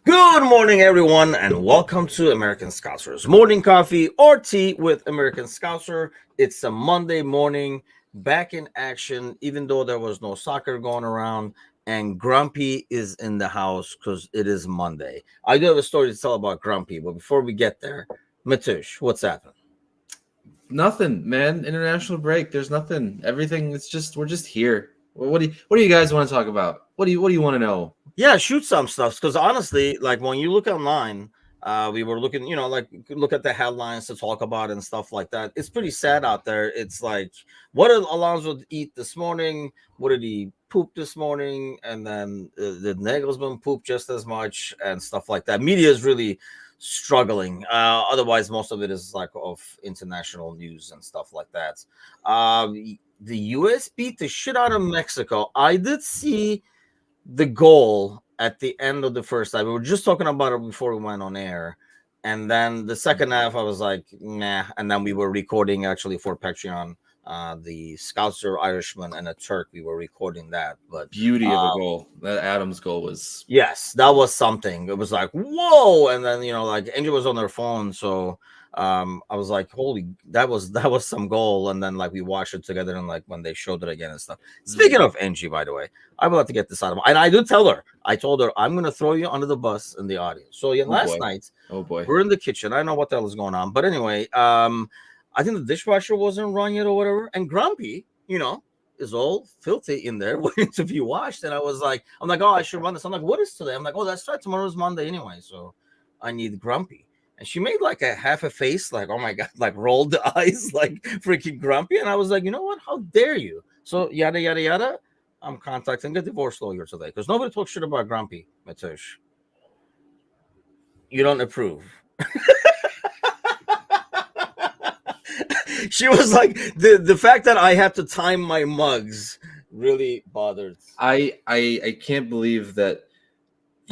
Good morning, everyone, and welcome to American Scouser's Morning Coffee or Tea with American Scouser. It's a Monday morning, back in action, even though there was no soccer going around, and Grumpy is in the house because it is Monday. I do have a story to tell about Grumpy, but before we get there, Matush, what's happening? Nothing, man. International break. There's nothing. Everything. It's just we're just here. What do you guys want to talk about? What do you want to know? Yeah, shoot some stuff because honestly, like when you look online, we were looking, like you could look at the headlines to talk about and stuff like that. It's pretty sad out there. It's like, what did Alonso eat this morning? What did he poop this morning? And then did Nagelsmann poop just as much and stuff like that? Media is really struggling. Otherwise, most of it is like of international news and stuff like that. The US beat the shit out of Mexico. I did see the goal at the end of the first half. We were just talking about it before we went on air. And then the second half, I was like, nah. And then we were recording actually for Patreon, the Scouser Irishman and a Turk. We were recording that. But Beauty of a goal. That Adams goal was. yes, that was something. It was like, whoa. And then, like Angel was on their phone. So I was like, holy, that was some goal. And then like we watched it together and like when they showed it again and stuff. Speaking of Angie, by the way, I would like to get this out of and I do tell her, I told her I'm gonna throw you under the bus in the audience. So yeah, last night Oh boy. we're in the kitchen. I don't know what the hell is going on, but anyway, I think the dishwasher wasn't run yet or whatever, and Grumpy, is all filthy in there waiting to be washed. And I'm like, oh, I should run this. I'm like, what is today? I'm like, oh, that's right. Tomorrow's Monday anyway. So I need Grumpy. And she made like a half a face, like, oh my God, like rolled the eyes, like freaking Grumpy. And I was like, you know what? How dare you? So yada, yada, yada. I'm contacting a divorce lawyer today because nobody talks shit about Grumpy, Matush. You don't approve. She was like, the fact that I had to time my mugs really bothered. I can't believe that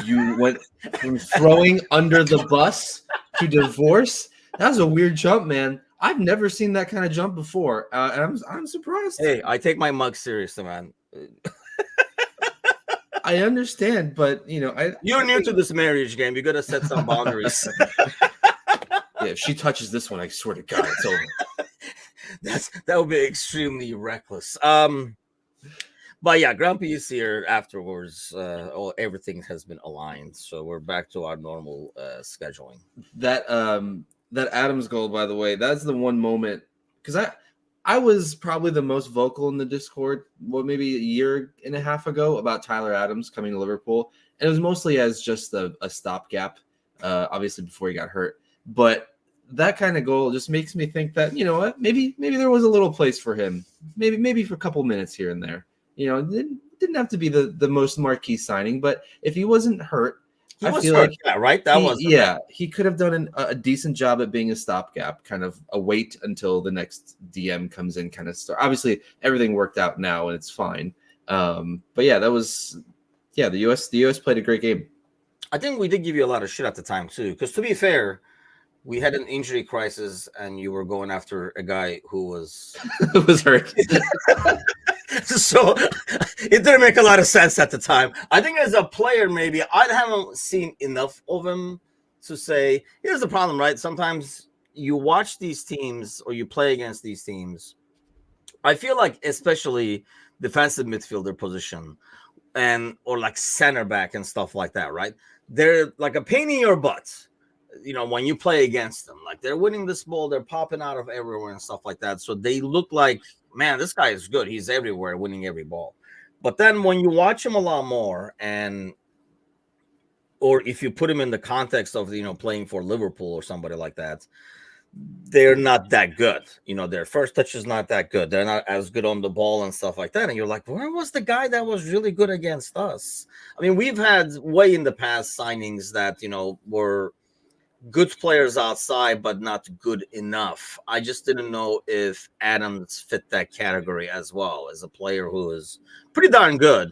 you went from throwing under the bus to divorce. That was a weird jump, man. I've never seen that kind of jump before, and I'm surprised. Hey, I take my mug seriously, man. I understand, but You're new to this marriage game. You gotta set some boundaries. Yeah, if she touches this one, I swear to God, it's over. That would be extremely reckless. But yeah, Grumpy is here afterwards. Everything has been aligned, so we're back to our normal scheduling. That Adams goal, by the way, that's the one moment because I was probably the most vocal in the Discord, maybe a year and a half ago about Tyler Adams coming to Liverpool, and it was mostly as just a stopgap, obviously before he got hurt. But that kind of goal just makes me think that what, maybe there was a little place for him, maybe for a couple minutes here and there. It didn't have to be the most marquee signing, but if he wasn't hurt. He was hurt, yeah, right? He could have done a decent job at being a stopgap, kind of a wait until the next DM comes in, kind of start. Obviously, everything worked out now and it's fine. But yeah, the US played a great game. I think we did give you a lot of shit at the time too, because to be fair, we had an injury crisis and you were going after a guy who was hurt. So it didn't make a lot of sense at the time. I think as a player, maybe I haven't seen enough of him to say, here's the problem, right? Sometimes you watch these teams or you play against these teams. I feel like especially defensive midfielder position or like center back and stuff like that, right? They're like a pain in your butt. When you play against them, like they're winning this ball, they're popping out of everywhere and stuff like that. So they look like, man, this guy is good. He's everywhere, winning every ball. But then when you watch him a lot more, or if you put him in the context of playing for Liverpool or somebody like that, they're not that good. Their first touch is not that good. They're not as good on the ball and stuff like that. And you're like, where was the guy that was really good against us? I mean, we've had way in the past signings that were good players outside, but not good enough. I just didn't know if Adams fit that category as well as a player who is pretty darn good,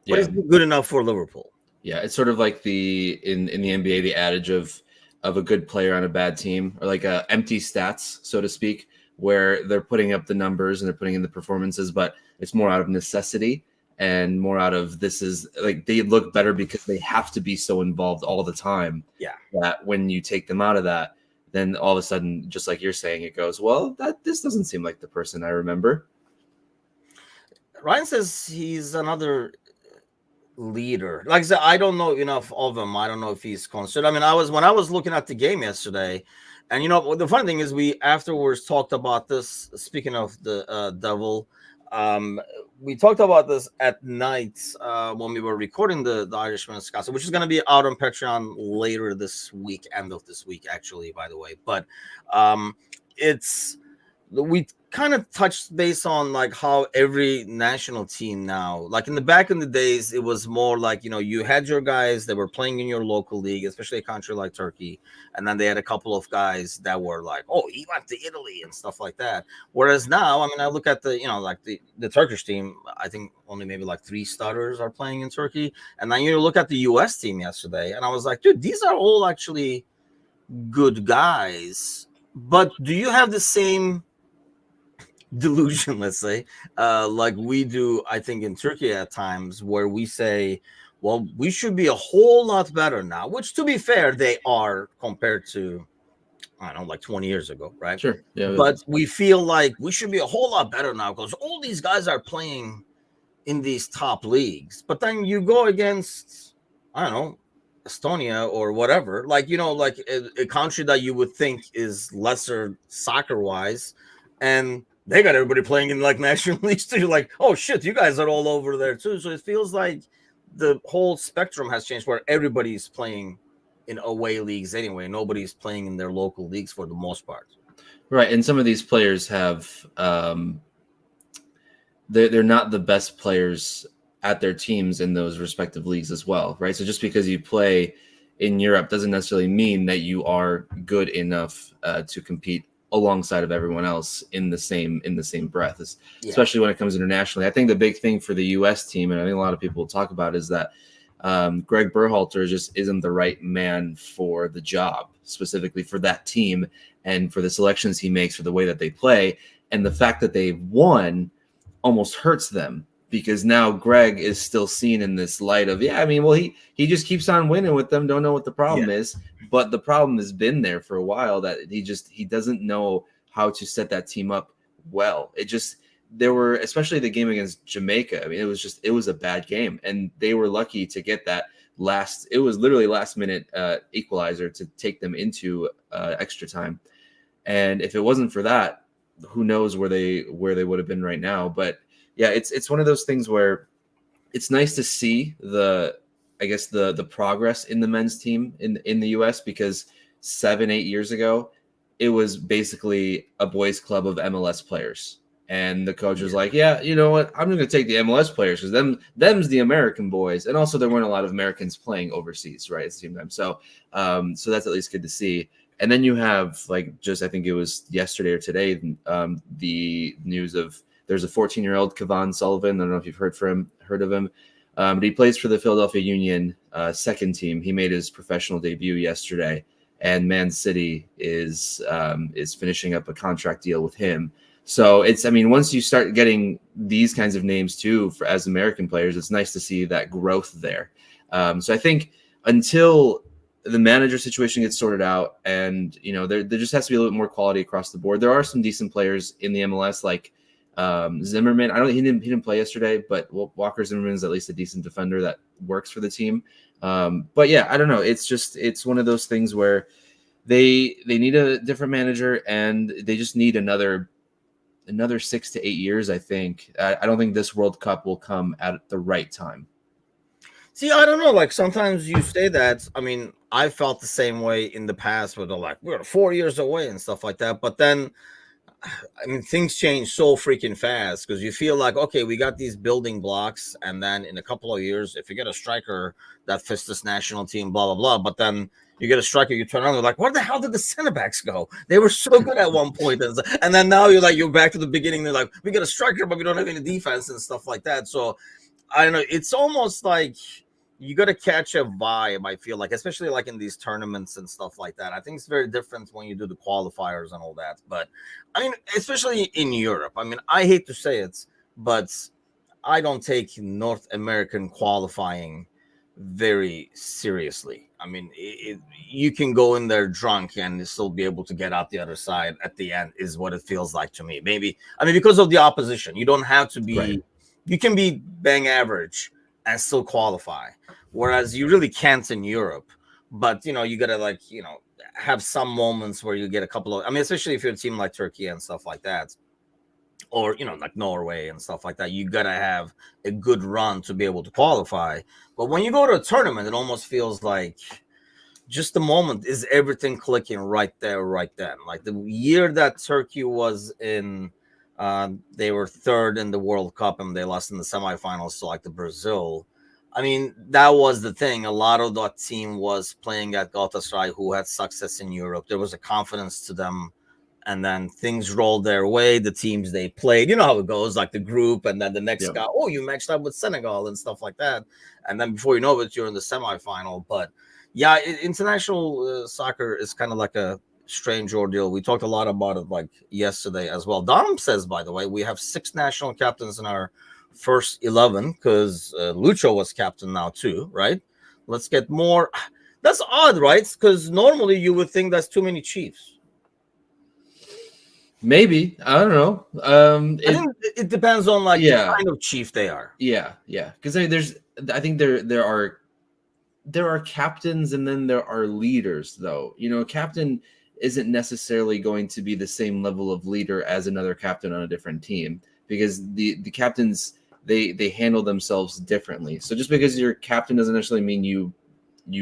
but he's good enough for Liverpool. Yeah, it's sort of like in the NBA, the adage of a good player on a bad team, or like empty stats, so to speak, where they're putting up the numbers and they're putting in the performances, but it's more out of necessity. and more out of this is like they look better because they have to be so involved all the time. Yeah. That when you take them out of that, then all of a sudden, just like you're saying, it goes, well, this doesn't seem like the person I remember. Ryan says he's another leader. Like I said, I don't know enough of him. I don't know if he's considered. I mean, when I was looking at the game yesterday, and the funny thing is, we afterwards talked about this. Speaking of the devil, um, we talked about this at night when we were recording the Irishman Scott, which is going to be out on Patreon later this week, end of this week, actually. By the way, but it's we kind of touched base on like how every national team now, like in the back in the days, it was more like, you had your guys that were playing in your local league, especially a country like Turkey, and then they had a couple of guys that were like, oh, he went to Italy and stuff like that. Whereas now, I mean, I look at the like the Turkish team, I think only maybe like 3 starters are playing in Turkey, and then you look at the US team yesterday, and I was like, dude, these are all actually good guys. But do you have the same delusion, let's say, like we do, I think, in Turkey at times, where we say, well, we should be a whole lot better now, which, to be fair, they are compared to, I don't know, like 20 years ago, right? Sure. Yeah. But we feel like we should be a whole lot better now because all these guys are playing in these top leagues. But then you go against, I don't know, Estonia or whatever, like, like a country that you would think is lesser soccer wise, and they got everybody playing in like national leagues too. You're like, oh shit, you guys are all over there too. So it feels like the whole spectrum has changed where everybody's playing in away leagues anyway. Nobody's playing in their local leagues for the most part. Right. And some of these players have they're not the best players at their teams in those respective leagues as well. Right. So just because you play in Europe doesn't necessarily mean that you are good enough to compete alongside of everyone else in the same breath, especially when it comes internationally. I think the big thing for the U.S. team, and I think a lot of people will talk about, is that Greg Berhalter just isn't the right man for the job, specifically for that team and for the selections he makes for the way that they play. And the fact that they've won almost hurts them, because now Greg is still seen in this light of, he just keeps on winning with them. Don't know what the problem is. But the problem has been there for a while, that he doesn't know how to set that team up well. There were, especially the game against Jamaica. I mean, it was a bad game, and they were lucky to get that it was literally last minute equalizer to take them into extra time. And if it wasn't for that, who knows where they would have been right now. But yeah, it's one of those things where it's nice to see the progress in the men's team in the US, because 7-8 years ago, it was basically a boys club of MLS players. And the coach was like, yeah, you know what? I'm going to take the MLS players because them's the American boys. And also there weren't a lot of Americans playing overseas, right, at the same time. So so that's at least good to see. And then you have, like, I think it was yesterday or today, the news of there's a 14-year-old Kevon Sullivan. I don't know if you've heard of him. But he plays for the Philadelphia Union second team. He made his professional debut yesterday, and Man City is finishing up a contract deal with him. So once you start getting these kinds of names too, as American players, it's nice to see that growth there. So I think until the manager situation gets sorted out, and there just has to be a little bit more quality across the board. There are some decent players in the MLS, like Zimmerman. He didn't play yesterday, but Walker Zimmerman is at least a decent defender that works for the team. But yeah, I don't know. It's one of those things where they need a different manager, and they just need another 6 to 8 years. I think. I don't think this World Cup will come at the right time. See, I don't know. Like, sometimes you say that. I mean, I felt the same way in the past, where they're like, we're 4 years away and stuff like that. But then, I mean, things change so freaking fast, because you feel like, okay, we got these building blocks, and then in a couple of years, if you get a striker that fits this national team, blah, blah, blah, but then you get a striker, you turn around, you're like, where the hell did the center backs go? They were so good at one point. And then now you're back to the beginning. They're like, we get a striker, but we don't have any defense and stuff like that. So I don't know. It's almost like you got to catch a vibe, I feel like, especially like in these tournaments and stuff like that. I think it's very different when you do the qualifiers and all that. But I mean, especially in Europe, I mean, I hate to say it, but I don't take North American qualifying very seriously. I mean, you can go in there drunk and still be able to get out the other side at the end, is what it feels like to me. Maybe, I mean, because of the opposition, you don't have to be, Right. you can be bang average and still qualify. Whereas you really can't in Europe. But, you got to, like, have some moments where you get a couple of, I mean, especially if you're a team like Turkey and stuff like that, or like Norway and stuff like that, you gotta have a good run to be able to qualify. But when you go to a tournament, it almost feels like just the moment is everything clicking right there, right then. Like the year that Turkey was in, they were third in the World Cup and they lost in the semifinals to like the Brazil. I mean, that was the thing. A lot of that team was playing at Galatasaray, who had success in Europe. There was a confidence to them, and then things rolled their way. The teams they played, you know how it goes, like the group, and then the next guy, oh, you matched up with Senegal and stuff like that. And then before you know it, you're in the semifinal. But yeah, international soccer is kind of like a strange ordeal. We talked a lot about it like yesterday as well. Dom says, by the way, we have 6 national captains in our first 11 because Lucho was captain now too, right? Let's get more. That's odd, right? Because normally you would think that's too many Chiefs. Maybe, I don't know. I think it depends on like the kind of chief they are. Yeah. Because I think there are captains and then there are leaders, though. A captain isn't necessarily going to be the same level of leader as another captain on a different team, because the captains they handle themselves differently. So just because you're captain doesn't necessarily mean you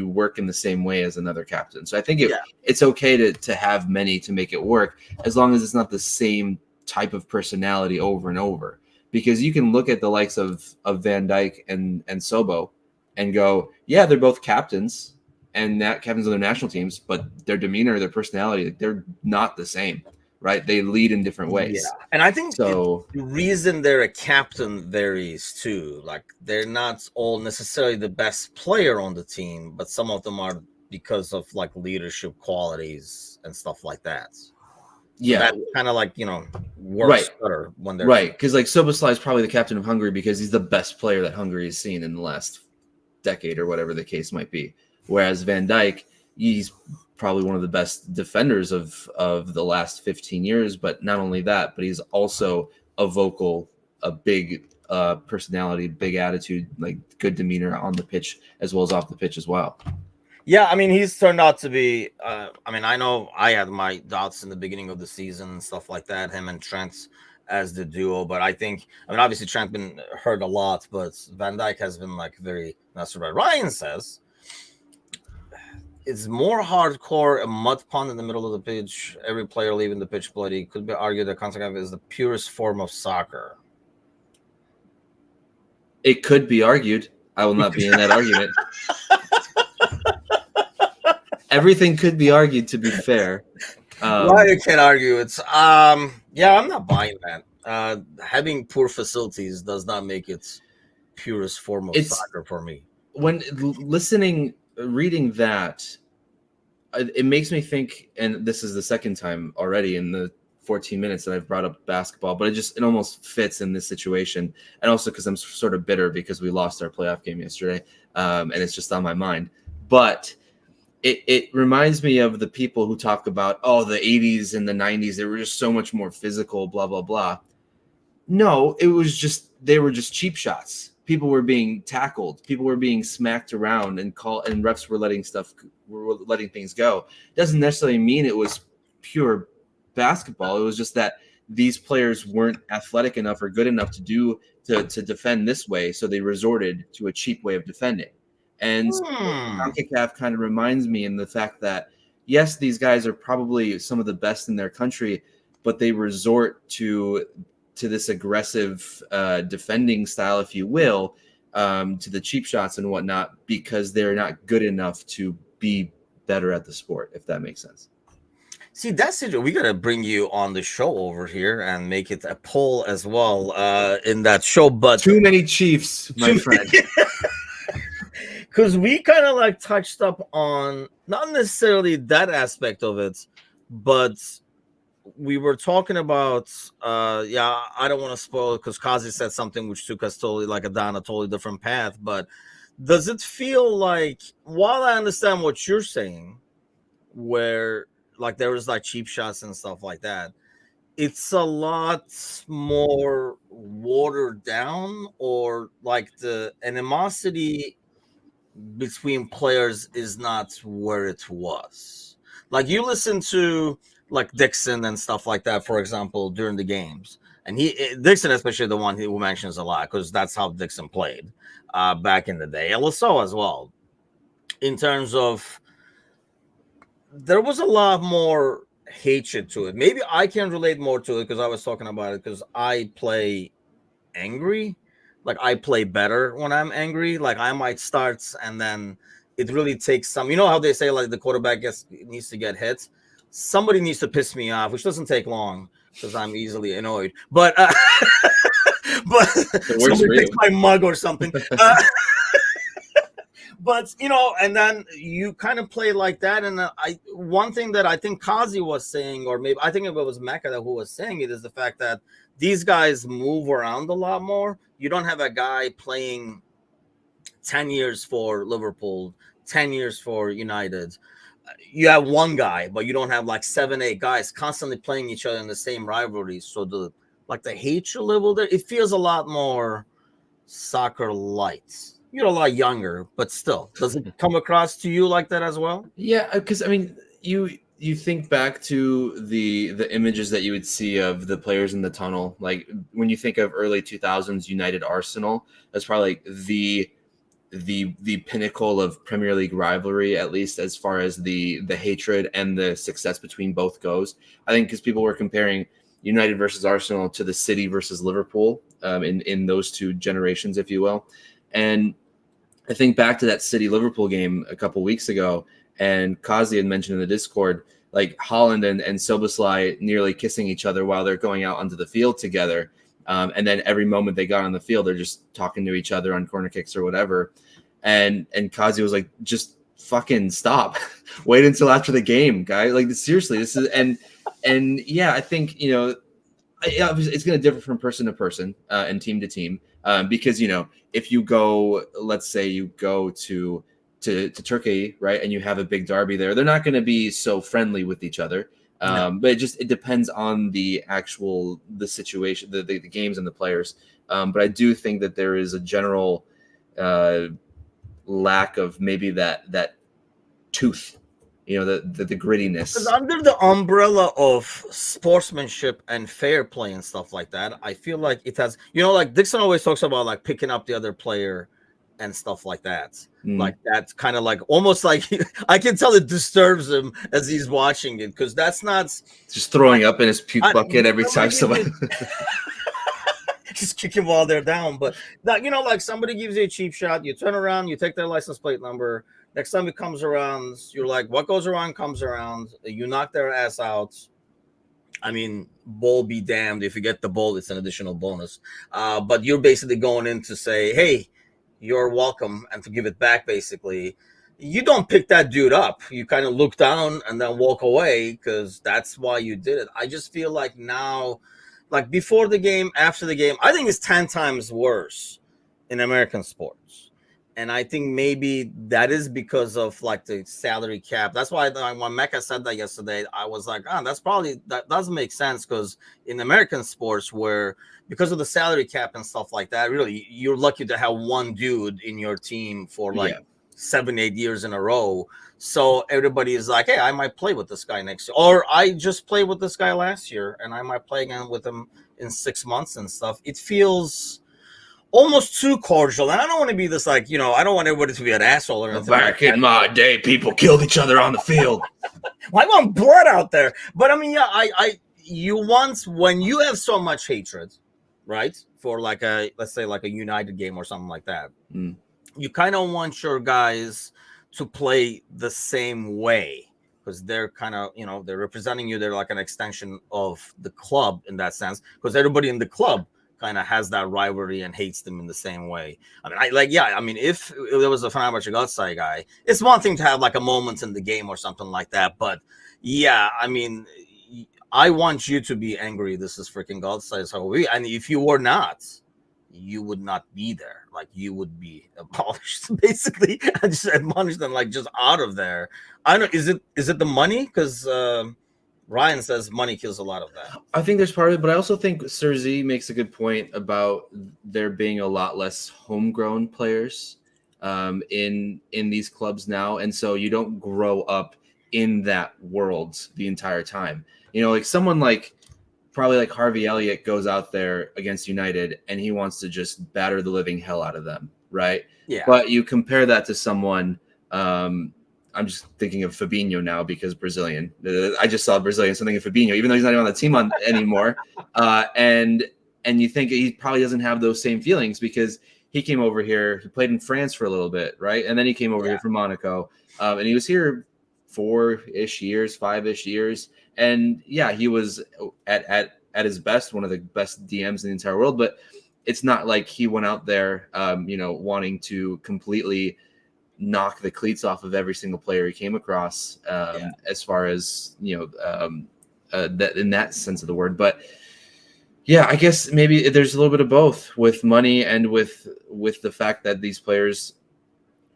work in the same way as another captain. So I think it's okay to have many to make it work, as long as it's not the same type of personality over and over. Because you can look at the likes of Van Dijk and Sobo and go, yeah, they're both captains and captains of their national teams, but their demeanor, their personality, they're not the same, right? They lead in different ways. Yeah. And I think the reason they're a captain varies too. Like they're not all necessarily the best player on the team, but some of them are because of like leadership qualities and stuff like that. So that kind of like, works better when they're because like Szoboszlai is probably the captain of Hungary because he's the best player that Hungary has seen in the last decade or whatever the case might be. Whereas Van Dijk, he's probably one of the best defenders of the last 15 years. But not only that, but he's also a big personality, big attitude, like good demeanor on the pitch as well as off the pitch as well. Yeah, I mean, he's turned out to be, I know I had my doubts in the beginning of the season and stuff like that, him and Trent as the duo, but obviously Trent been hurt a lot, but Van Dijk has been like that's what Ryan says. It's more hardcore, a mud pond in the middle of the pitch, every player leaving the pitch bloody. Could be argued that CONCACAF is the purest form of soccer. It could be argued. I will not be in that argument. Everything could be argued, to be fair. You can't argue. It's I'm not buying that. Having poor facilities does not make it purest form of soccer for me. When reading that, it makes me think, and this is the second time already in the 14 minutes that I've brought up basketball, but it almost fits in this situation. And also because I'm sort of bitter because we lost our playoff game yesterday, and it's just on my mind. But it reminds me of the people who talk about, the 80s and the 90s, they were just so much more physical, blah, blah, blah. No, they were just cheap shots. People were being tackled. People were being smacked around and refs were letting things go. It doesn't necessarily mean it was pure basketball. It was just that these players weren't athletic enough or good enough to defend this way, so they resorted to a cheap way of defending. And CONCACAF kind of reminds me in the fact that, yes, these guys are probably some of the best in their country, but they resort to this aggressive defending style, if you will, to the cheap shots and whatnot, because they're not good enough to be better at the sport, if that makes sense. See, that's it. We got to bring you on the show over here and make it a poll as well in that show. But too many Chiefs, my friend. Because we kind of like touched up on not necessarily that aspect of it, but we were talking about yeah, I don't want to spoil it because Kazi said something which took us totally like down a totally different path. But does it feel like, while I understand what you're saying, where like there was like cheap shots and stuff like that, it's a lot more watered down, or like the animosity between players is not where it was. Like you listen to like Dixon and stuff like that, for example, during the games, and Dixon, especially the one who mentions a lot because that's how Dixon played back in the day. LSO as well, in terms of there was a lot more hatred to it. Maybe I can relate more to it because I was talking about it because I play angry. Like I play better when I'm angry. Like I might start and then it really takes some. You know how they say like the quarterback needs to get hit. Somebody needs to piss me off, which doesn't take long because I'm easily annoyed. But but somebody takes my mug or something. But you know, and then you kind of play like that. And one thing that I think Kazi was saying, or maybe I think it was Mecca who was saying it, is the fact that these guys move around a lot more. You don't have a guy playing 10 years for Liverpool, 10 years for United. You have one guy, but you don't have like 7, 8 guys constantly playing each other in the same rivalries. So the hatred level there, it feels a lot more soccer light. You're a lot younger, but still, does it come across to you like that as well? Yeah, because I mean, you think back to the images that you would see of the players in the tunnel. Like when you think of early 2000s United Arsenal, that's probably like the pinnacle of Premier League rivalry, at least as far as the hatred and the success between both goes. I think because people were comparing United versus Arsenal to the City versus Liverpool in those two generations, if you will. And I think back to that City Liverpool game a couple weeks ago, and Kazi had mentioned in the Discord, like Holland and Soboslai nearly kissing each other while they're going out onto the field together. And then every moment they got on the field, they're just talking to each other on corner kicks or whatever. And Kazi was like, just fucking stop. Wait until after the game, guy. Like seriously, this is and yeah, I think, you know, it's going to differ from person to person and team to team because, you know, if you go, let's say you go to Turkey, right, and you have a big derby there, they're not going to be so friendly with each other. No. But it depends on the situation, the games and the players. But I do think that there is a general lack of maybe that tooth, you know, the grittiness. Because under the umbrella of sportsmanship and fair play and stuff like that, I feel like it has, you know, like Dixon always talks about like picking up the other player and stuff like that. Like that's kind of like almost like I can tell it disturbs him as he's watching it, because that's not just throwing up in his puke bucket every time somebody just kick him while they're down. But that, you know, like somebody gives you a cheap shot, you turn around, you take their license plate number. Next time it comes around, you're like, what goes around comes around. You knock their ass out. I mean, ball be damned. If you get the ball, it's an additional bonus. But you're basically going in to say, hey, you're welcome, and to give it back, basically. You don't pick that dude up. You kind of look down and then walk away because that's why you did it. I just feel like now, like before the game, after the game, I think it's 10 times worse in American sports. And I think maybe that is because of like the salary cap. That's why when Mecca said that yesterday, I was like, that doesn't make sense, because in American sports, where because of the salary cap and stuff like that, really, you're lucky to have one dude in your team for like 7-8 years in a row. So everybody is like, hey, I might play with this guy next year, or I just played with this guy last year and I might play again with him in 6 months and stuff. It feels almost too cordial. And I don't want to be this, like, you know, I don't want everybody to be an asshole or anything. Back in my day, people killed each other on the field. Well, I want blood out there. But I mean, yeah, when you have so much hatred, right, for like let's say like a United game or something like that, you kind of want your guys to play the same way, because they're kind of, you know, they're representing you. They're like an extension of the club in that sense, because everybody in the club kind of has that rivalry and hates them in the same way. I mean, if there was a Fenerbahce Galatasaray guy, it's one thing to have like a moment in the game or something like that. But yeah, I mean, I want you to be angry. This is freaking God says how we. And if you were not, you would not be there. Like you would be abolished, basically. I just admonished them, like just out of there. I don't know. Is it the money? Because Ryan says money kills a lot of that. I think there's part of it, but I also think Sir Z makes a good point about there being a lot less homegrown players in these clubs now, and so you don't grow up in that world the entire time. You know, like someone like probably like Harvey Elliott goes out there against United and he wants to just batter the living hell out of them, right? Yeah. But you compare that to someone. I'm just thinking of Fabinho now because Brazilian. I just saw Brazilian, so I'm thinking of Fabinho, even though he's not even on the team anymore. And you think he probably doesn't have those same feelings because he came over here. He played in France for a little bit, right? And then he came over here from Monaco, and he was here 4-ish years, 5-ish years. And yeah, he was at his best, one of the best DMs in the entire world. But it's not like he went out there, wanting to completely knock the cleats off of every single player he came across, as far as that in that sense of the word. But yeah, I guess maybe there's a little bit of both with money and with the fact that these players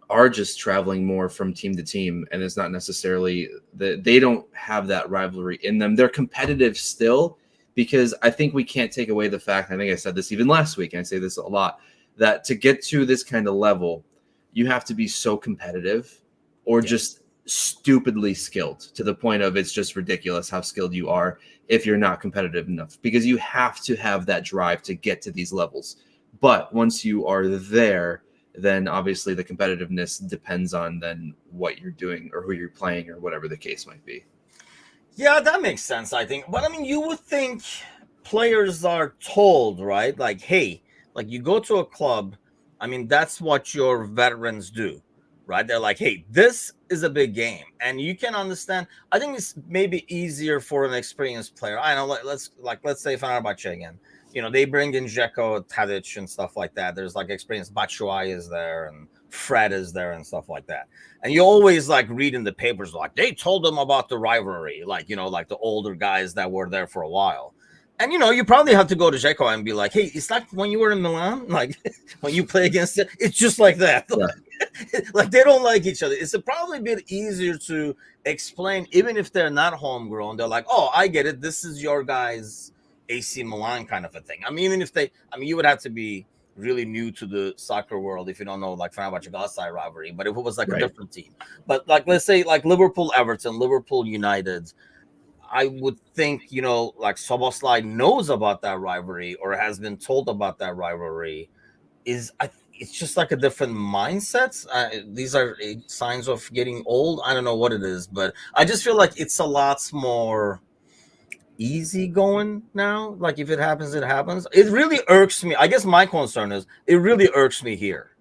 are just traveling more from team to team, and it's not necessarily that they don't have that rivalry in them. They're competitive still, because I think we can't take away the fact, I think I said this even last week, and I say this a lot, that to get to this kind of level, you have to be so competitive or just stupidly skilled to the point of it's just ridiculous how skilled you are if you're not competitive enough, because you have to have that drive to get to these levels. But once you are there, then obviously the competitiveness depends on then what you're doing or who you're playing or whatever the case might be. Yeah, that makes sense, I think. But I mean, you would think players are told, right? Like, hey, like you go to a club, I mean, that's what your veterans do, right? They're like, hey, this is a big game. And you can understand. I think it's maybe easier for an experienced player. I know, let's say Fenerbahce again. You know, they bring in Dzeko, Tadic, and stuff like that. There's like experienced Batshuayi is there, and Fred is there, and stuff like that. And you always like read in the papers, like they told them about the rivalry, like, like the older guys that were there for a while. And, you probably have to go to Dzeko and be like, hey, it's like when you were in Milan, like when you play against it, it's just like that. Yeah. Like they don't like each other. It's probably a bit easier to explain, even if they're not homegrown. They're like, oh, I get it. This is your guys' AC Milan kind of a thing. I mean, even if you would have to be really new to the soccer world if you don't know like Fenerbahce Galatasaray rivalry. But if it was like a different team, but like let's say like Liverpool Everton, Liverpool United, I would think like Szoboszlai knows about that rivalry or has been told about that rivalry. It's just like a different mindset. These are signs of getting old. I don't know what it is, but I just feel like it's a lot more easy going now. Like if it happens, it happens. It really irks me. I guess my concern is it really irks me here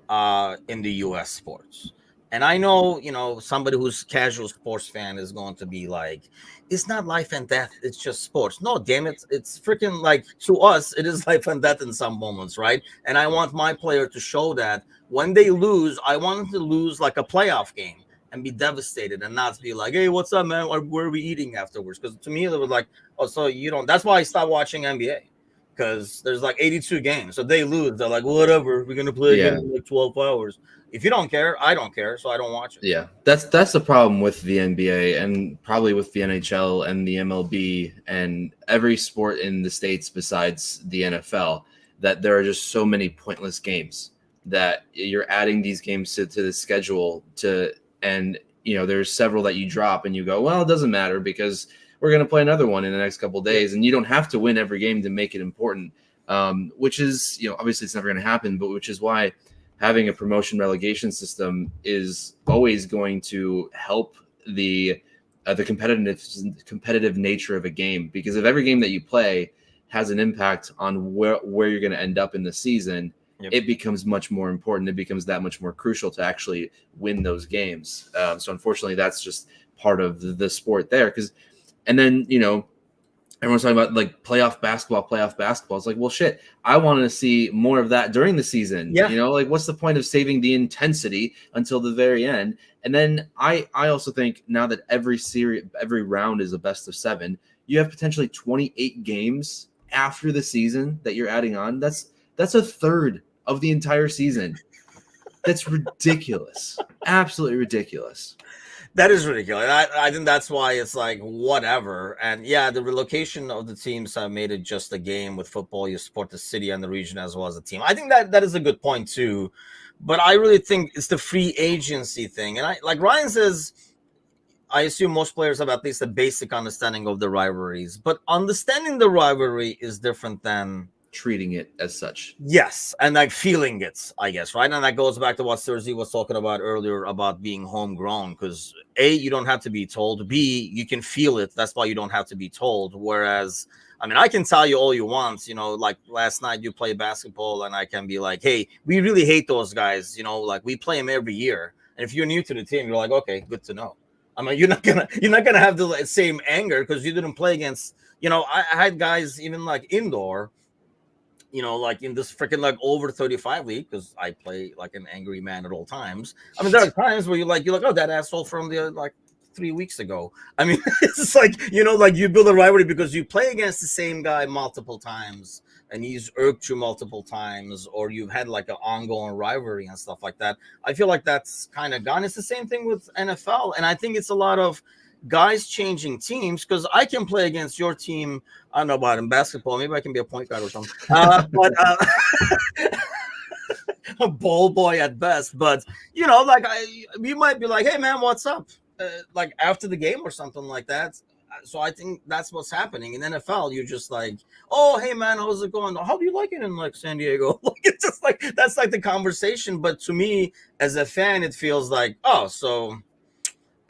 in the US sports. And I know, somebody who's casual sports fan is going to be like, it's not life and death. It's just sports. No, damn it. It's freaking like to us, it is life and death in some moments, right? And I want my player to show that when they lose, I want them to lose like a playoff game and be devastated and not be like, hey, what's up, man? Where are we eating afterwards? Because to me, it was like, oh, so you don't. That's why I stopped watching NBA, because there's like 82 games. So they lose. They're like, whatever. We're going to play again in like 12 hours. If you don't care, I don't care, so I don't watch it. Yeah, that's the problem with the NBA and probably with the NHL and the MLB and every sport in the States besides the NFL, that there are just so many pointless games that you're adding these games to the schedule and there's several that you drop and you go, well, it doesn't matter because we're going to play another one in the next couple of days, and you don't have to win every game to make it important, which is, obviously it's never going to happen, but which is why having a promotion relegation system is always going to help the competitive nature of a game, because if every game that you play has an impact on where you're going to end up in the season, it becomes much more important. It becomes that much more crucial to actually win those games. So unfortunately, that's just part of the sport there. And then, everyone's talking about like playoff basketball. It's like, well, shit, I want to see more of that during the season. Yeah. Like what's the point of saving the intensity until the very end? And then I also think now that every round is a best of 7, you have potentially 28 games after the season that you're adding on. That's a third of the entire season. That's ridiculous. Absolutely ridiculous. That is ridiculous. I think that's why it's like whatever. And yeah, the relocation of the teams have made it just a game. With football, you support the city and the region as well as the team. I think that is a good point too. But I really think it's the free agency thing. And like Ryan says, I assume most players have at least a basic understanding of the rivalries. But understanding the rivalry is different than treating it as such. Yes, and like feeling it, I guess, right? And that goes back to what Sergi was talking about earlier about being homegrown, because A, you don't have to be told. B, you can feel it. That's why you don't have to be told. Whereas, I mean, I can tell you all you want, like last night you play basketball and I can be like, hey, we really hate those guys. Like we play them every year. And if you're new to the team, you're like, okay, good to know. I mean, you're not gonna have the same anger because you didn't play against, I had guys even like indoor, like in this freaking like over 35 league, because I play like an angry man at all times. I mean, there are times where you're like, oh, that asshole from the like 3 weeks ago. I mean, it's just like, like you build a rivalry because you play against the same guy multiple times and he's irked you multiple times, or you've had like an ongoing rivalry and stuff like that. I feel like that's kind of gone. It's the same thing with NFL. And I think it's a lot of guys changing teams, because I can play against your team. I don't know about in basketball. Maybe I can be a point guard or something. But a ball boy at best. But like you might be like, hey man, what's up? Like after the game or something like that. So I think that's what's happening in NFL. You're just like, oh hey man, how's it going? How do you like it in like San Diego? Like it's just like that's like the conversation. But to me as a fan, it feels like, oh, so.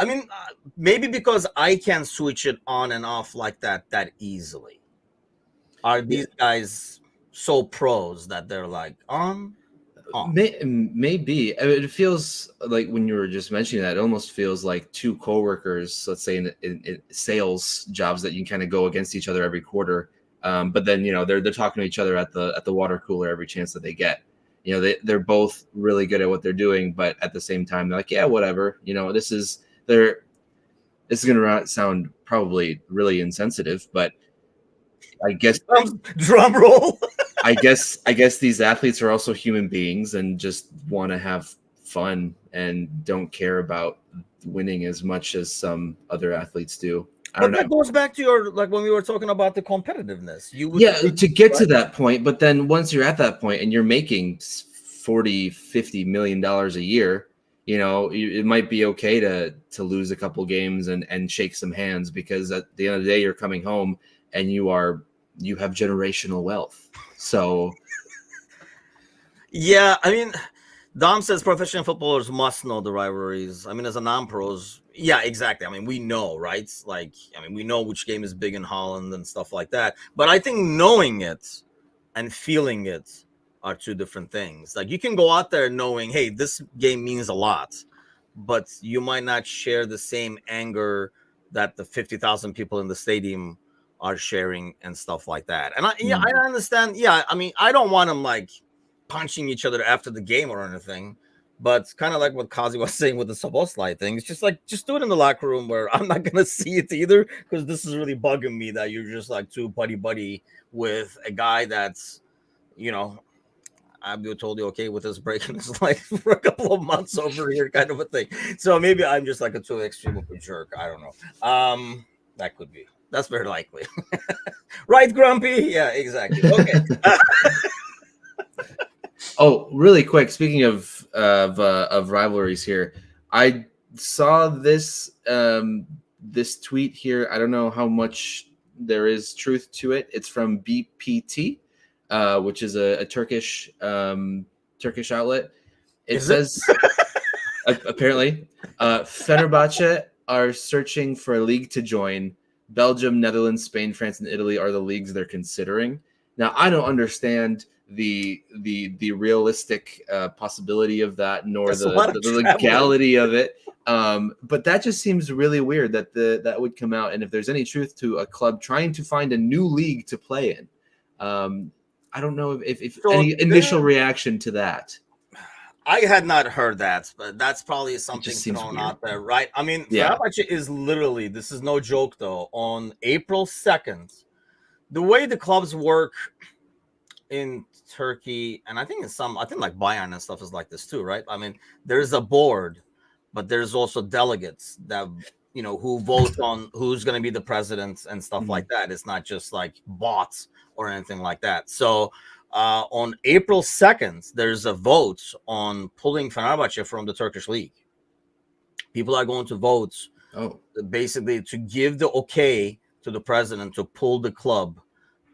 I mean, maybe because I can switch it on and off like that easily. Are these guys so pros that they're like on? Maybe. I mean, it feels like when you were just mentioning that, it almost feels like two coworkers, let's say in sales jobs, that you kind of go against each other every quarter. But then they're talking to each other at the water cooler every chance that they get. They're both really good at what they're doing, but at the same time, they're like, yeah, whatever. This is going to sound probably really insensitive, but I guess drum roll. I guess these athletes are also human beings and just want to have fun and don't care about winning as much as some other athletes do. But that goes back to your, like when we were talking about the competitiveness. To get to that point, but then once you're at that point and you're making $40-50 million a year, it might be okay to lose a couple games and shake some hands, because at the end of the day, you're coming home and you have generational wealth. So, yeah, I mean, Dom says professional footballers must know the rivalries. I mean, as a non-pros, yeah, exactly. I mean, we know, right? Like, I mean, we know which game is big in Holland and stuff like that. But I think knowing it and feeling it are two different things. Like you can go out there knowing, hey, this game means a lot, but you might not share the same anger that the 50,000 people in the stadium are sharing and stuff like that. And I understand. Yeah, I mean, I don't want them like punching each other after the game or anything, but kind of like what Kazi was saying with the Szoboszlai thing. It's just like, just do it in the locker room where I'm not gonna see it either, because this is really bugging me that you're just like too buddy with a guy that's, Abdul told you okay with his break in his life for a couple of months over here, kind of a thing. So maybe I'm just like a too extreme of a jerk. I don't know. That could be. That's very likely. Right, Grumpy? Yeah, exactly. Okay. Oh, really quick. Speaking of rivalries here, I saw this this tweet here. I don't know how much there is truth to it. It's from BPT. Which is a Turkish outlet. It says apparently Fenerbahce are searching for a league to join. Belgium, Netherlands, Spain, France, and Italy are the leagues they're considering. Now, I don't understand the realistic possibility of that, nor the legality of it. But that just seems really weird that would come out. And if there's any truth to a club trying to find a new league to play in, I don't know if any initial reaction to that. I had not heard that, but that's probably something just seems thrown weird. out there, right? I mean, Yeah. Fenerbahce is literally, this is no joke though, on April 2nd, the way the clubs work in Turkey, and I think I think like Bayern and stuff is like this too, right? I mean, there's a board, but there's also delegates that who vote on who's going to be the president and stuff Mhm. like that. It's not just like bots or anything like that. So on April 2nd, there's a vote on pulling Fenerbahce from the Turkish league. People are going to vote basically to give the okay to the president to pull the club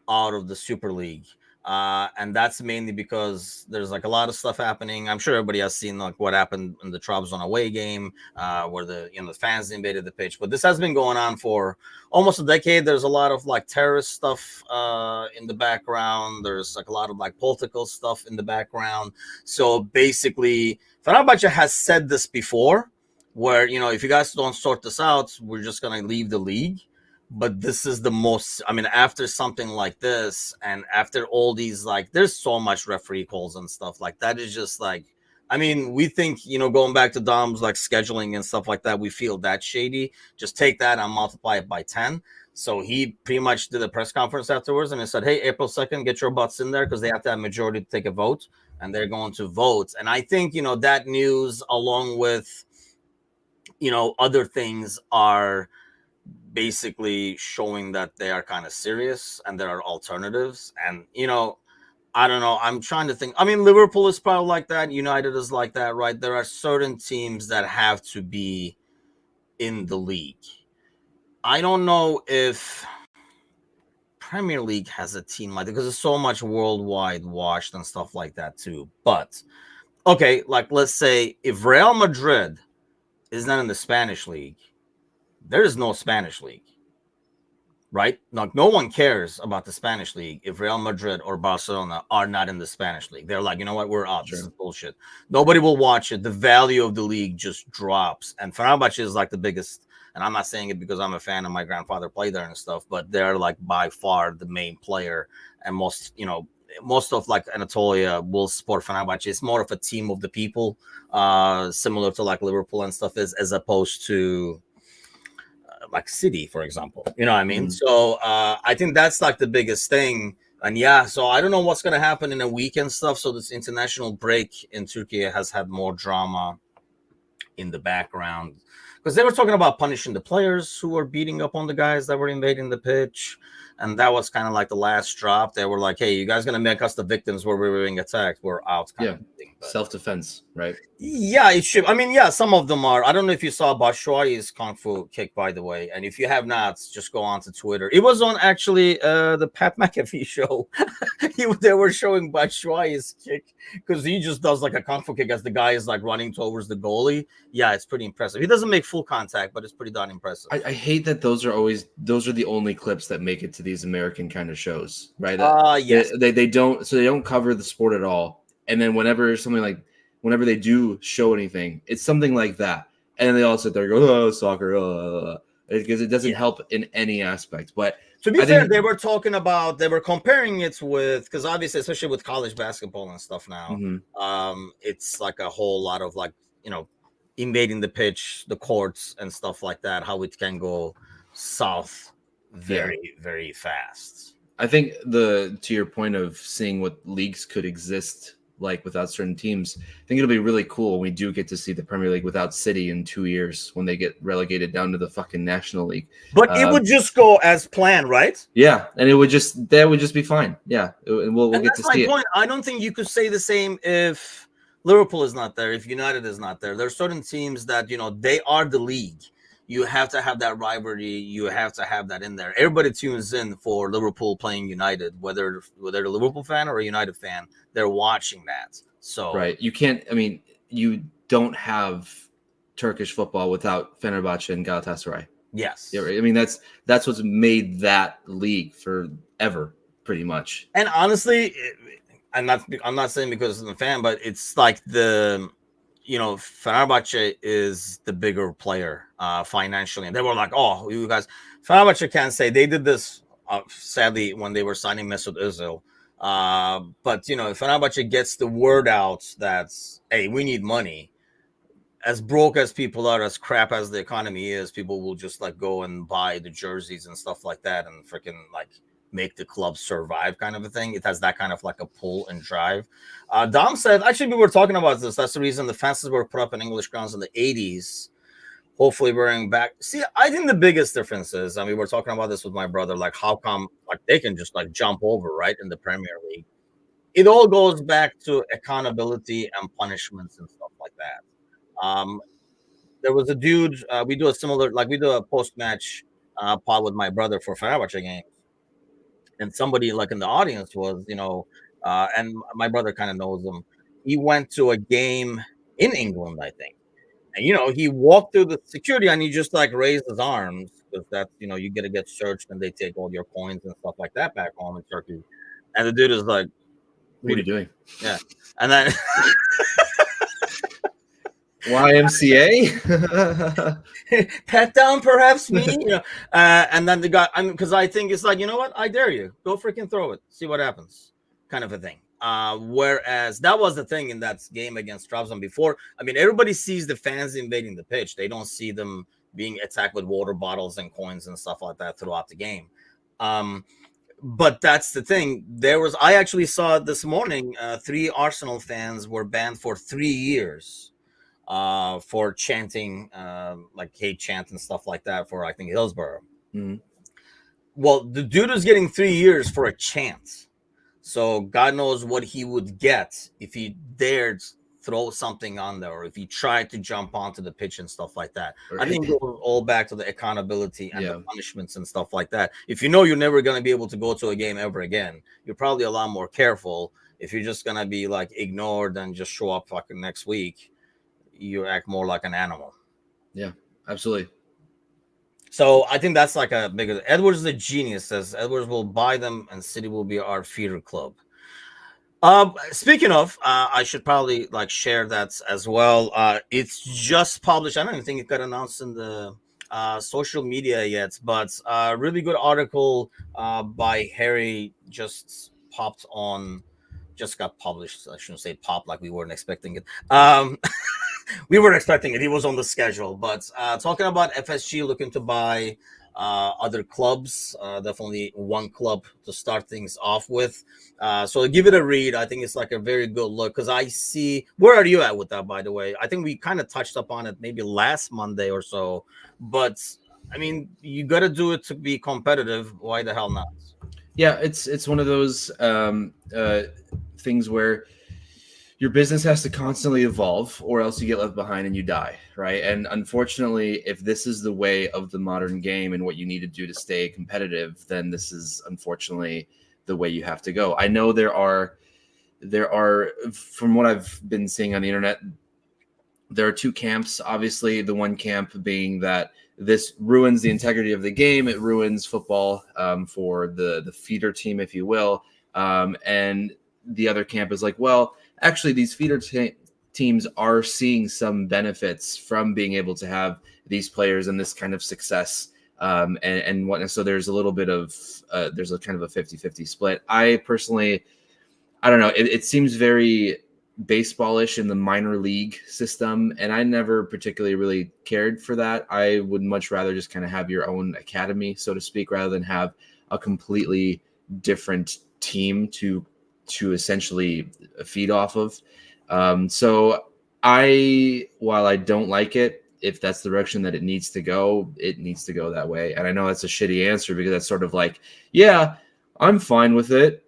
out of the Super League. And that's mainly because there's like a lot of stuff happening. I'm sure everybody has seen like what happened in the Trabzon away game, where the fans invaded the pitch. But this has been going on for almost a decade. There's a lot of like terrorist stuff in the background. There's like a lot of like political stuff in the background. So basically, Fenerbahce has said this before, where if you guys don't sort this out, we're just gonna leave the league. But this is the most, I mean, after something like this and after all these, like, there's so much referee calls and stuff like that is just like, I mean, we think, going back to Dom's like scheduling and stuff like that, we feel that shady. Just take that and multiply it by 10. So he pretty much did a press conference afterwards and he said, hey, April 2nd, get your butts in there because they have to have majority to take a vote, and they're going to vote. And I think, that news along with, other things are basically showing that they are kind of serious and there are alternatives. And I don't know, I'm trying to think. I mean, Liverpool is probably like that, United is like that, right? There are certain teams that have to be in the league. I don't know if Premier League has a team like that because there's so much worldwide watched and stuff like that too. But okay, like let's say if Real Madrid is not in the Spanish league, there is no Spanish league, right? Like no one cares about the Spanish league if Real Madrid or Barcelona are not in the Spanish league. They're like, you know what, we're out. This is bullshit. Nobody will watch it. The value of the league just drops. And Fenerbahce is like the biggest. And I'm not saying it because I'm a fan and my grandfather played there and stuff, but they're like by far the main player. And most of like Anatolia will support Fenerbahce. It's more of a team of the people, similar to like Liverpool and stuff is, as opposed to like City, for example. You know what I mean? So I think that's like the biggest thing. And yeah, so I don't know what's going to happen in a week and stuff. So this international break in Turkey has had more drama in the background because they were talking about punishing the players who were beating up on the guys that were invading the pitch. And that was kind of like the last drop. They were like, hey, you guys going to make us the victims where we were being attacked? We're out. Kind of thing. Self-defense, right? Yeah, it should. I mean, yeah, some of them are. I don't know if you saw Batshuayi's Kung Fu kick, by the way. And if you have not, just go on to Twitter. It was on actually the Pat McAfee show. They were showing Batshuayi's kick because he just does like a Kung Fu kick as the guy is like running towards the goalie. Yeah, it's pretty impressive. He doesn't make full contact, but it's pretty darn impressive. I hate that those are the only clips that make it to these American kind of shows, right? Yes. They don't cover the sport at all. And then whenever they do show anything, it's something like that. And they all sit there and go, oh, soccer, because it doesn't help in any aspect. But to be fair, they were comparing it with, because obviously, especially with college basketball and stuff now, it's like a whole lot of like, invading the pitch, the courts and stuff like that, how it can go south very, very fast. I think to your point of seeing what leagues could exist like without certain teams, I think it'll be really cool when we do get to see the Premier League without City in 2 years when they get relegated down to the fucking National League. But it would just go as planned, right? Yeah, and that would just be fine. Yeah, and we'll get to see it. I don't think you could say the same if Liverpool is not there, if United is not there. There are certain teams that, they are the league. You have to have that rivalry. You have to have that in there. Everybody tunes in for Liverpool playing United, whether they're a Liverpool fan or a United fan. They're watching that. So right, you can't. I mean, you don't have Turkish football without Fenerbahce and Galatasaray. Yes, yeah, I mean that's what's made that league forever, pretty much. And honestly, I'm not saying because I'm a fan, but it's like Fenerbahce is the bigger player financially. And they were like, oh, you guys, Fenerbahce can't say they did this, sadly, when they were signing Mesut Özil. But if Fenerbahce gets the word out that, hey, we need money, as broke as people are, as crap as the economy is, people will just like go and buy the jerseys and stuff like that and freaking like make the club survive, kind of a thing. It has that kind of like a pull and drive. Dom said, actually, we were talking about this. That's the reason the fences were put up in English grounds in the 80s. Hopefully bring back. See, I think the biggest difference is, we were talking about this with my brother, like how come like they can just like jump over right in the Premier League. It all goes back to accountability and punishments and stuff like that. There was a dude, we do a similar, like we do a post-match pod with my brother for Fenerbahce game, and somebody like in the audience was, and my brother kind of knows him. He went to a game in England, I think. And he walked through the security and he just like raised his arms because that's you get searched and they take all your coins and stuff like that back home in Turkey. And the dude is like, "What are you doing?" Yeah, and then YMCA, pat down, perhaps me, and then the guy, because I think it's like, you know what, I dare you, go freaking throw it, see what happens, kind of a thing. Whereas that was the thing in that game against Trabzon before. Everybody sees the fans invading the pitch. They don't see them being attacked with water bottles and coins and stuff like that throughout the game. But that's the thing. I actually saw this morning, 3 Arsenal fans were banned for 3 years for chanting like hate chant and stuff like that for, I think, Hillsborough. Mm-hmm. Well, the dude was getting 3 years for a chant. So God knows what he would get if he dared throw something on there, or if he tried to jump onto the pitch and stuff like that. Right. I think it goes all back to the accountability and the punishments and stuff like that. If you know you're never going to be able to go to a game ever again, you're probably a lot more careful. If you're just going to be like ignored and just show up fucking next week, you act more like an animal. Yeah, absolutely. So I think that's like a bigger. Edwards is a genius. Says Edwards will buy them, and City will be our feeder club. Speaking of, I should probably like share that as well. It's just published. I don't even think it got announced in the social media yet, but really good article by Harry just got published. I shouldn't say pop like we weren't expecting it. We weren't expecting it. He was on the schedule, but talking about FSG looking to buy other clubs, definitely one club to start things off with. So give it a read. I think it's like a very good look because I see. Where are you at with that, by the way? I think we kind of touched upon it maybe last Monday or so, but you got to do it to be competitive. Why the hell not? Yeah, it's one of those things where your business has to constantly evolve or else you get left behind and you die, right? And unfortunately, if this is the way of the modern game and what you need to do to stay competitive, then this is unfortunately the way you have to go. I know there are, from what I've been seeing on the internet, there are 2 camps. Obviously, the one camp being that this ruins the integrity of the game. It ruins football for the feeder team, if you will. And the other camp is like, well, actually, these feeder teams are seeing some benefits from being able to have these players and this kind of success and whatnot. So there's a little bit of there's a kind of a 50-50 split. I personally, I don't know. It seems very baseballish in the minor league system, and I never particularly really cared for that. I would much rather just kind of have your own academy, so to speak, rather than have a completely different team to essentially feed off of. So while I don't like it, if that's the direction that it needs to go that way. And I know that's a shitty answer because that's sort of like, yeah, I'm fine with it.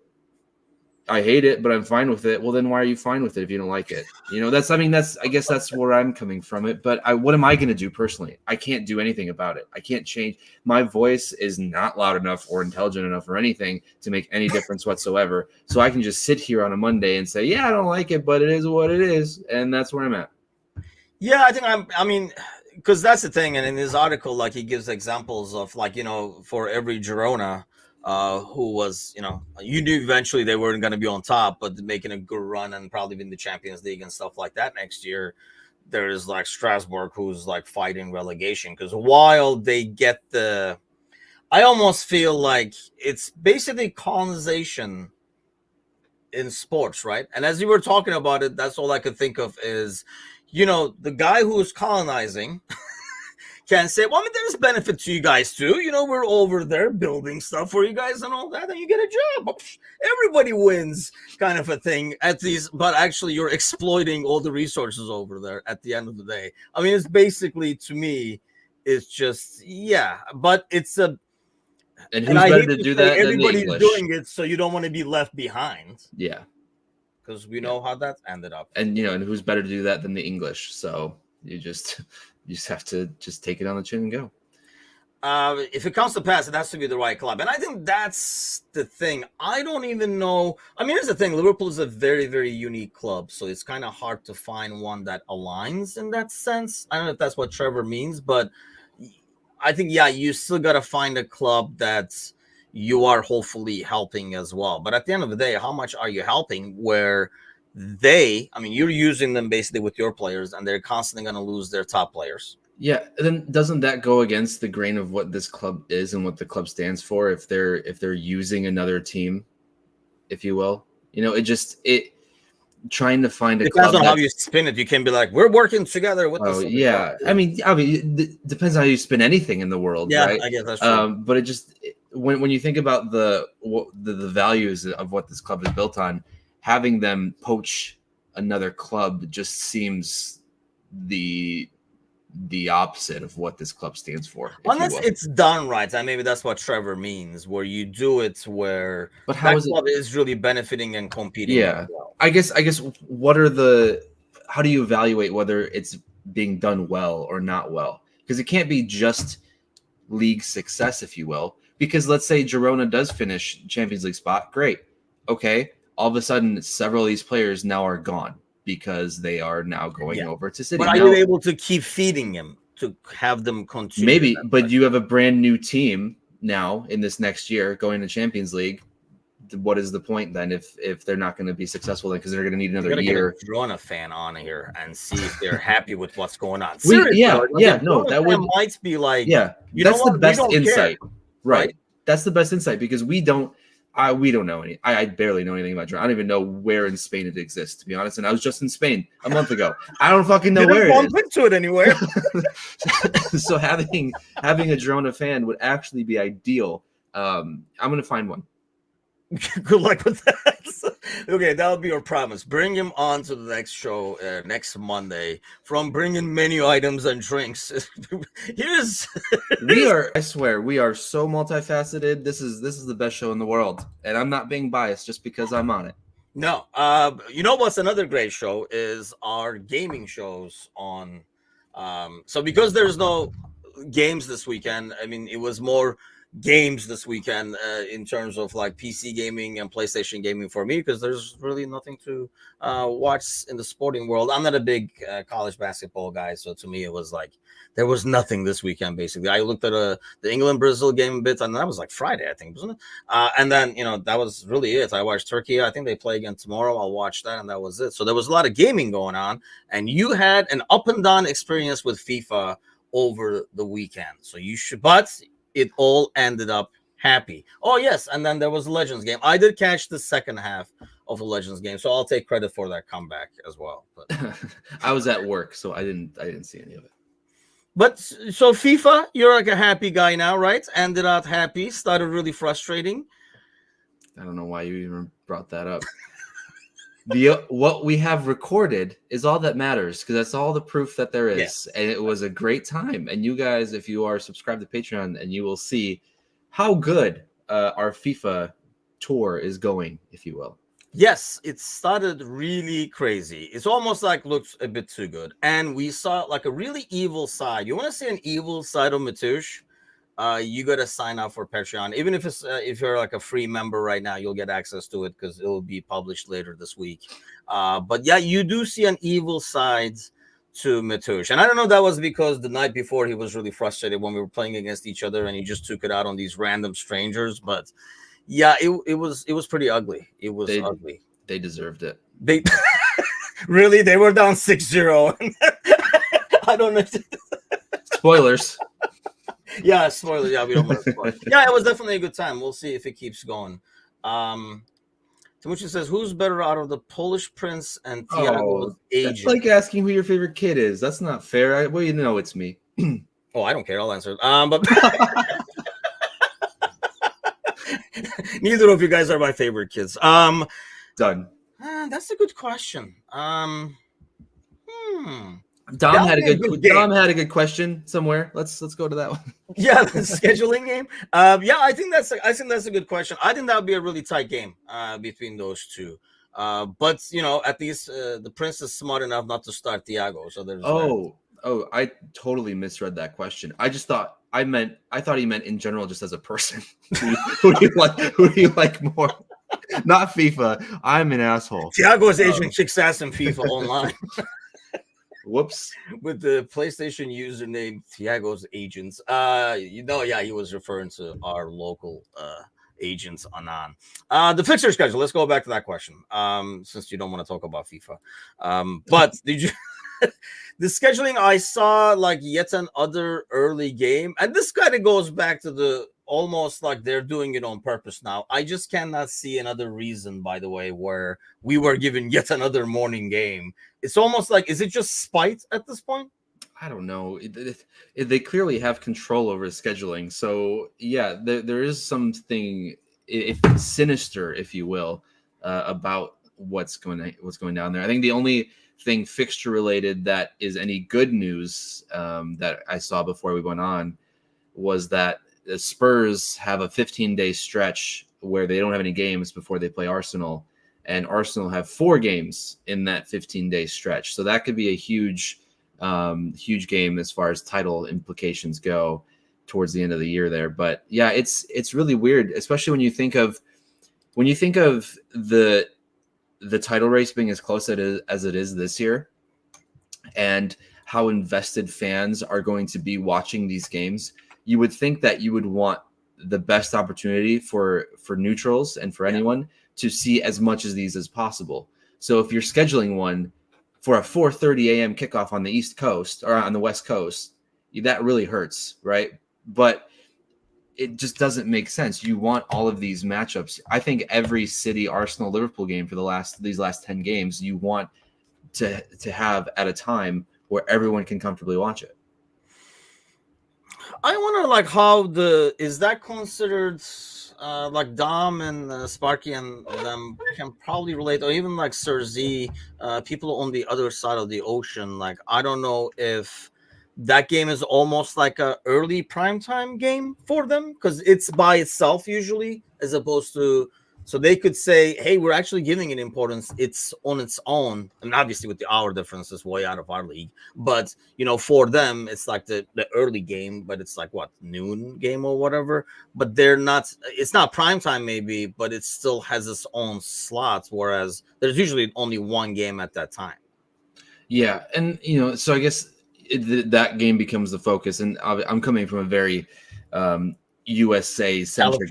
I hate it, but I'm fine with it. Well, then why are you fine with it if you don't like it? I guess that's where I'm coming from it. But what am I going to do personally? I can't do anything about it. I can't change. My voice is not loud enough or intelligent enough or anything to make any difference whatsoever. So I can just sit here on a Monday and say, yeah, I don't like it, but it is what it is. And that's where I'm at. Yeah, I think because that's the thing. And in his article, like he gives examples of like, for every Girona, who was, you knew eventually they weren't going to be on top, but making a good run and probably win the Champions League and stuff like that next year. There's like Strasbourg, who's like fighting relegation because while they get I almost feel like it's basically colonization in sports, right? And as you were talking about it, that's all I could think of is, the guy who is colonizing can say, well, I mean, there's benefit to you guys too. We're over there building stuff for you guys and all that, and you get a job. Everybody wins, kind of a thing at these. But actually, you're exploiting all the resources over there at the end of the day. I mean, it's basically, to me, it's just, yeah. But it's a, and who's better to do that than the everybody's English? doing it, so you don't want to be left behind. Yeah, because we know how that ended up. And and who's better to do that than the English? So you just have to just take it on the chin and go. If it comes to pass, it has to be the right club. And I think that's the thing. I don't even know. I mean, here's the thing. Liverpool is a very, very unique club. So it's kind of hard to find one that aligns in that sense. I don't know if that's what Trevor means, but I think, yeah, you still got to find a club that you are hopefully helping as well. But at the end of the day, how much are you helping where you're using them basically with your players and they're constantly going to lose their top players? Yeah, then doesn't that go against the grain of what this club is and what the club stands for? If they're using another team, if you will, it trying to find a depends club on how you spin it. You can be like, we're working together with this. Yeah, I mean, it depends on how you spin anything in the world, yeah, right? I guess that's true. But when you think about the values of what this club is built on, having them poach another club just seems the opposite of what this club stands for. Unless it's done right, and maybe that's what Trevor means, where you do it where that club is really benefiting and competing. Yeah, well. I guess how do you evaluate whether it's being done well or not well? Because it can't be just league success, if you will. Because let's say Girona does finish Champions League spot, great. Okay, all of a sudden, several of these players now are gone because they are now going over to City. But are you able to keep feeding them to have them continue? Maybe, but you have a brand new team now in this next year going to Champions League. What is the point then if they're not going to be successful then because they're going to need another year? Get a Girona fan on here and see if they're happy with what's going on. That might be like, that's the best insight, right? That's the best insight because we don't know any. I barely know anything about Girona. I don't even know where in Spain it exists, to be honest. And I was just in Spain a month ago. I don't fucking know where it is. Bump into it anywhere. So having a Girona fan would actually be ideal. I'm gonna find one. Good luck with that. Okay, that would be your promise. Bring him on to the next show next Monday. From bringing menu items and drinks. I swear, we are so multifaceted. This is the best show in the world, and I'm not being biased just because I'm on it. No, you know what's another great show is our gaming shows on. So because there's no games this weekend, I mean, it was more games this weekend in terms of like PC gaming and PlayStation gaming for me because there's really nothing to watch in the sporting world. I'm not a big college basketball guy, so to me it was like there was nothing this weekend basically. I looked at the England-Brazil game a bit, and that was like Friday, I think, wasn't it? And then that was really it. I watched Turkey. I think they play again tomorrow. I'll watch that, and that was it. So there was a lot of gaming going on, and you had an up and down experience with FIFA over the weekend. So you should, but it all ended up happy. Oh, yes. And then there was a Legends game. I did catch the second half of the Legends game, so I'll take credit for that comeback as well. But I was at work, so I didn't see any of it. But so FIFA, you're like a happy guy now, right? Ended up happy, started really frustrating. I don't know why you even brought that up. What we have recorded is all that matters because that's all the proof that there is. Yes. And it was a great time. And you guys, if you are subscribed to Patreon, and you will see how good our FIFA tour is going, if you will. Yes, it started really crazy. It's almost like looks a bit too good. And we saw like a really evil side. You want to see an evil side of Matoush? You got to sign up for Patreon. Even if you're like a free member right now, you'll get access to it because it will be published later this week. But yeah, you do see an evil side to Matoush. And I don't know if that was because the night before he was really frustrated when we were playing against each other and he just took it out on these random strangers. But yeah, it was pretty ugly. It was ugly. They deserved it. They really, they were down 6-0. I don't know. Spoilers. Yeah, spoilers. Yeah, we don't want to spoil. Yeah, it was definitely a good time. We'll see if it keeps going. To Timuchin says, "Who's better out of the Polish Prince and Thiago's Oh, that's agent?" like asking who your favorite kid is. That's not fair. Well, you know it's me. Oh, I don't care. I'll answer it. But neither of you guys are my favorite kids. Done. That's a good question. Dom had a That'll be good game. Dom had a good question somewhere. Let's go to that one. Yeah, the scheduling game. Yeah, I think that's a good question. I think that would be a really tight game between those two. But at least the Prince is smart enough not to start Thiago. So there's that. Oh, I totally misread that question. I thought he meant in general, just as a person. Who do you like more? Not FIFA. I'm an asshole. Thiago's agent kicks ass in FIFA online. Whoops. With the PlayStation username Thiago's agents. Yeah, he was referring to our local agents Anan. The fixture schedule. Let's go back to that question. Since you don't want to talk about FIFA. But did you the scheduling? I saw like yet another early game, and this kind of goes back to the almost like they're doing it on purpose now. I just cannot see another reason, by the way, where we were given yet another morning game. It's almost like, is it just spite at this point? I don't know. They clearly have control over scheduling. So yeah, there is something sinister, if you will, about what's going down there. I think the only thing fixture related that is any good news that I saw before we went on was that the Spurs have a 15-day stretch where they don't have any games before they play Arsenal, and Arsenal have 4 games in that 15-day stretch. So that could be a huge game as far as title implications go towards the end of the year there. But yeah, it's really weird, especially when you think of the title race being as close as it is this year, and how invested fans are going to be watching these games. You would think that you would want the best opportunity for neutrals and for anyone to see as much of these as possible. So if you're scheduling one for a 4:30 a.m. kickoff on the East Coast or on the West Coast, that really hurts, right? But it just doesn't make sense. You want all of these matchups. I think every City, Arsenal, Liverpool game for these last 10 games, you want to have at a time where everyone can comfortably watch it. I wonder, like, is that considered like Dom and Sparky and them can probably relate, or even like Sir Z, people on the other side of the ocean. Like, I don't know if that game is almost like a early primetime game for them because it's by itself usually, as opposed to. So they could say, hey, we're actually giving it importance. It's on its own. And obviously with the hour difference, it's way out of our league. But, for them, it's like the early game, but it's like, noon game or whatever. But it's not prime time maybe, but it still has its own slots, whereas there's usually only one game at that time. Yeah. And, so I guess that game becomes the focus. And I'm coming from a very USA-centric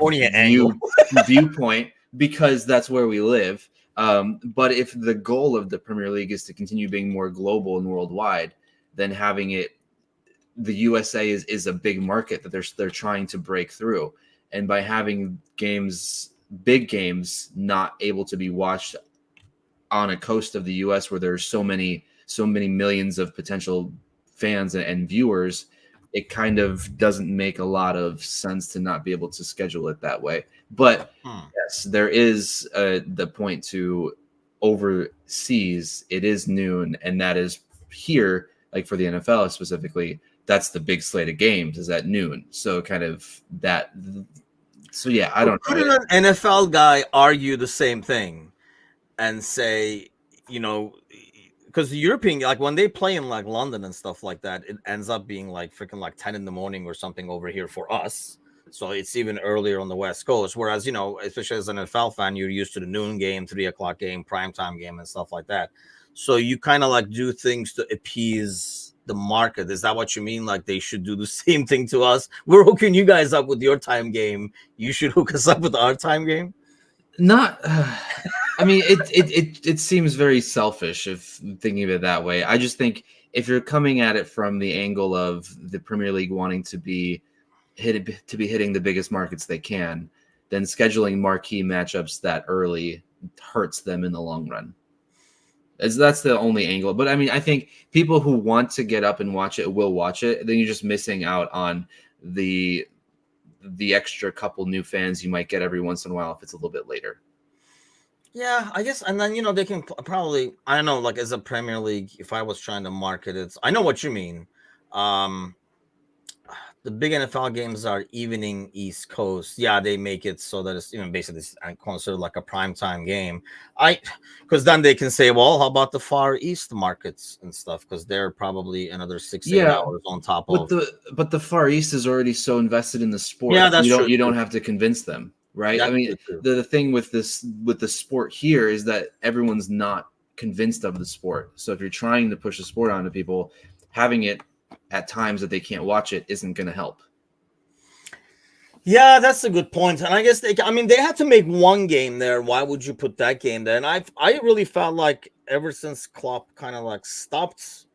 viewpoint. Because that's where we live. But if the goal of the Premier League is to continue being more global and worldwide, then having the USA is a big market that they're trying to break through. And by having big games, not able to be watched on a coast of the US where there's so many millions of potential fans and viewers, it kind of doesn't make a lot of sense to not be able to schedule it that way. But yes, there is the point to overseas. It is noon, and that is here, like for the NFL specifically, that's the big slate of games is at noon. So kind of that. So yeah, I don't know. Couldn't an NFL guy argue the same thing and say, because the European, like when they play in like London and stuff like that, it ends up being like freaking like 10 in the morning or something over here for us. So it's even earlier on the West Coast. Whereas, especially as an NFL fan, you're used to the noon game, 3 o'clock game, primetime game and stuff like that. So you kind of like do things to appease the market. Is that what you mean? Like they should do the same thing to us? We're hooking you guys up with your time game. You should hook us up with our time game. Not, I mean, it seems very selfish if thinking of it that way. I just think if you're coming at it from the angle of the Premier League wanting to be hitting the biggest markets they can, then scheduling marquee matchups that early hurts them in the long run. That's the only angle. But I mean, I think people who want to get up and watch it will watch it. Then you're just missing out on the extra couple new fans you might get every once in a while if it's a little bit later. Yeah, I guess, and then they can probably, I don't know, like as a Premier League, if I was trying to market it, I know what you mean. The big NFL games are evening East Coast. Yeah, they make it so that it's basically considered like a primetime game. Because then they can say, well, how about the Far East markets and stuff? Because they're probably another 6-8 hours on top of. But the Far East is already so invested in the sport. Yeah, that's true. You don't have to convince them, right? That's I mean, the thing with the sport here is that everyone's not convinced of the sport. So if you're trying to push the sport onto people, having it at times that they can't watch it isn't going to help. Yeah, that's a good point. And I guess they had to make one game there. Why would you put that game there? And I really felt like ever since Klopp kind of like stopped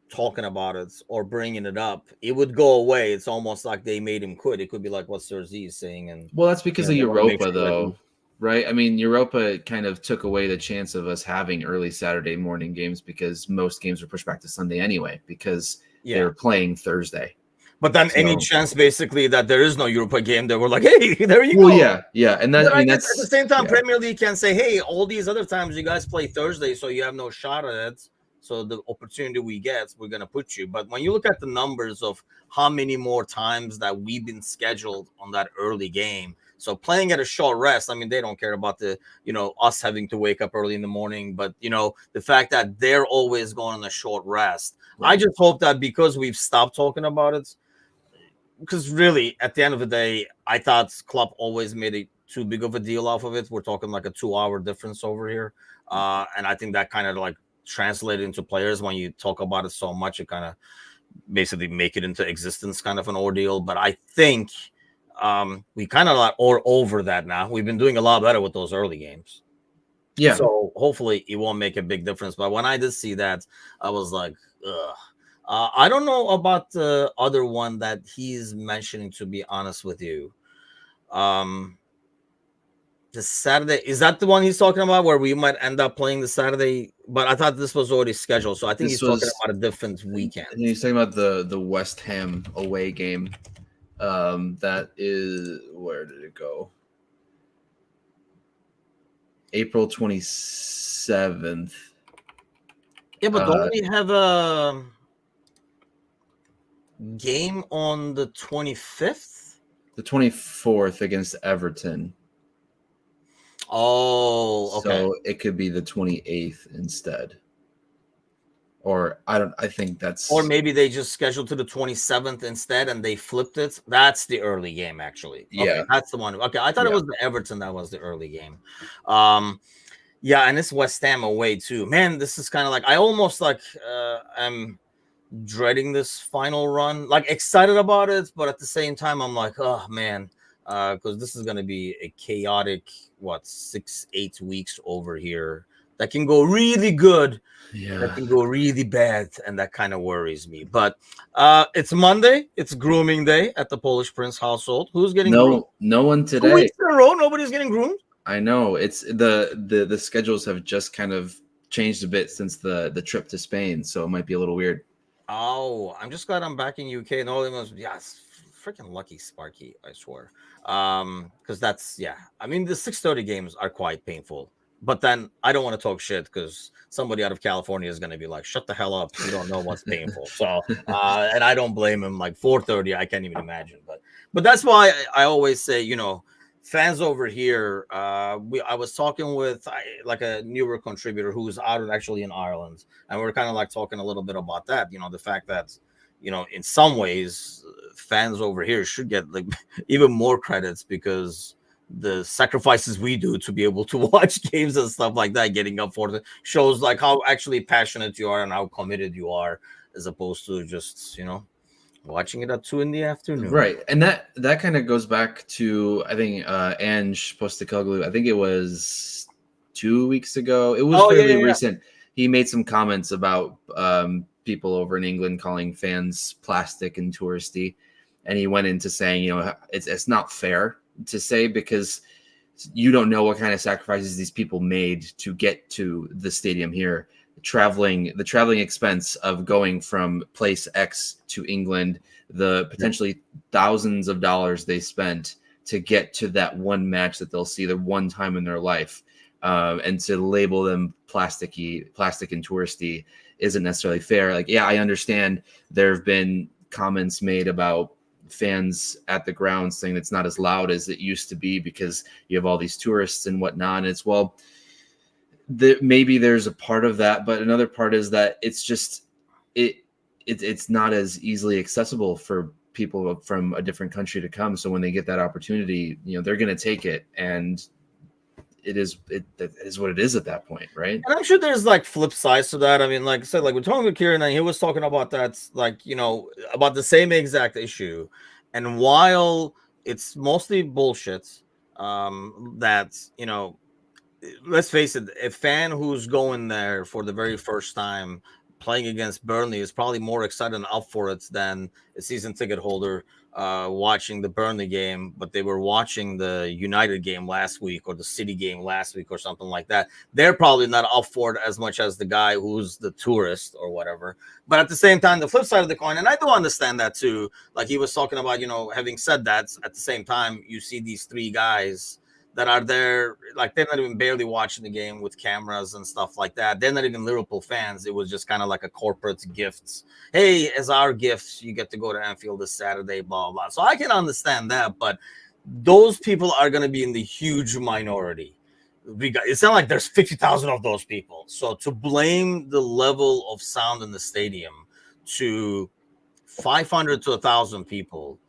talking about it or bringing it up, it would go away. It's almost like they made him quit. It could be like what Sir Z is saying. And well, that's because of Europa, though, right? I mean, Europa kind of took away the chance of us having early Saturday morning games because most games were pushed back to Sunday anyway because they were playing Thursday. But then any chance basically that there is no Europa game, they were like, hey, there you go. Well, yeah. And that's at the same time, Premier League can say, hey, all these other times you guys play Thursday, so you have no shot at it. So the opportunity we get, we're going to put you. But when you look at the numbers of how many more times that we've been scheduled on that early game, so playing at a short rest, I mean, they don't care about the, us having to wake up early in the morning. But, the fact that they're always going on a short rest. Right. I just hope that because we've stopped talking about it, because really, at the end of the day, I thought Klopp always made it too big of a deal off of it. We're talking like a 2-hour difference over here. And I think that kind of like translated into players when you talk about it so much, it kind of basically make it into existence, kind of an ordeal. But I think we kind of like over that now. We've been doing a lot better with those early games. Yeah. So hopefully it won't make a big difference. But when I did see that, I was like, ugh. I don't know about the other one that he's mentioning, to be honest with you. The Saturday, is that the one he's talking about where we might end up playing the Saturday? But I thought this was already scheduled. So I think he's talking about a different weekend. He's talking about the West Ham away game. That is, where did it go? April 27th. Yeah, but don't we have a game on the 25th? The 24th against Everton. Oh, okay. So it could be the 28th instead. Or I think that's... Or maybe they just scheduled to the 27th instead and they flipped it. That's the early game, actually. Okay, yeah. That's the one. Okay, I thought it was the Everton that was the early game. Yeah, and it's West Ham away too. Man, this is kind of like, I almost like I'm dreading this final run. Like excited about it, but at the same time, I'm like, oh man, because this is going to be a chaotic, 6-8 weeks over here. That can go really good. Yeah. That can go really bad, and that kind of worries me. But it's Monday. It's grooming day at the Polish Prince household. Who's getting groomed? No one today. 2 weeks in a row, nobody's getting groomed. I know. It's the schedules have just kind of changed a bit since the trip to Spain, so it might be a little weird. Oh, I'm just glad I'm back in UK. No, it was freaking lucky Sparky, I swear. Because that's I mean, the 6:30 games are quite painful. But then I don't want to talk shit because somebody out of California is going to be like, shut the hell up. You don't know what's painful. So, and I don't blame him. Like 4:30, I can't even imagine. But that's why I always say, fans over here, I was talking with like a newer contributor who's out actually in Ireland. And we're kind of like talking a little bit about that, the fact that, in some ways, fans over here should get like even more credits because the sacrifices we do to be able to watch games and stuff like that, getting up for the shows, like how actually passionate you are and how committed you are, as opposed to just, watching it at 2 p.m. Right. And that kind of goes back to, I think, Ange Postecoglou. I think it was 2 weeks ago. It was fairly recent. He made some comments about people over in England calling fans plastic and touristy. And he went into saying, it's not fair to say, because you don't know what kind of sacrifices these people made to get to the stadium here. The traveling expense of going from place X to England, the potentially thousands of dollars they spent to get to that one match that they'll see the one time in their life, and to label them plastic and touristy isn't necessarily fair. Like, yeah, I understand there have been comments made about fans at the ground saying it's not as loud as it used to be because you have all these tourists and whatnot. And it's, well, maybe there's a part of that, but another part is that it's just it's not as easily accessible for people from a different country to come. So when they get that opportunity, they're going to take it, and it is what it is at that point, right? And I'm sure there's like flip sides to that. I mean, like I said, like we're talking with Kieran, and he was talking about that, like, about the same exact issue. And while it's mostly bullshit, that, let's face it, a fan who's going there for the very first time playing against Burnley is probably more excited and up for it than a season ticket holder watching the Burnley game, but they were watching the United game last week or the City game last week or something like that. They're probably not up for it as much as the guy who's the tourist or whatever. But at the same time, the flip side of the coin, and I do understand that too, like he was talking about, having said that, at the same time, you see these three guys that are there, like they're not even barely watching the game with cameras and stuff like that. They're not even Liverpool fans. It was just kind of like a corporate gift. Hey, as our gifts, you get to go to Anfield this Saturday, blah, blah. So I can understand that, but those people are going to be in the huge minority. It's not like there's 50,000 of those people. So to blame the level of sound in the stadium to 500 to 1,000 people,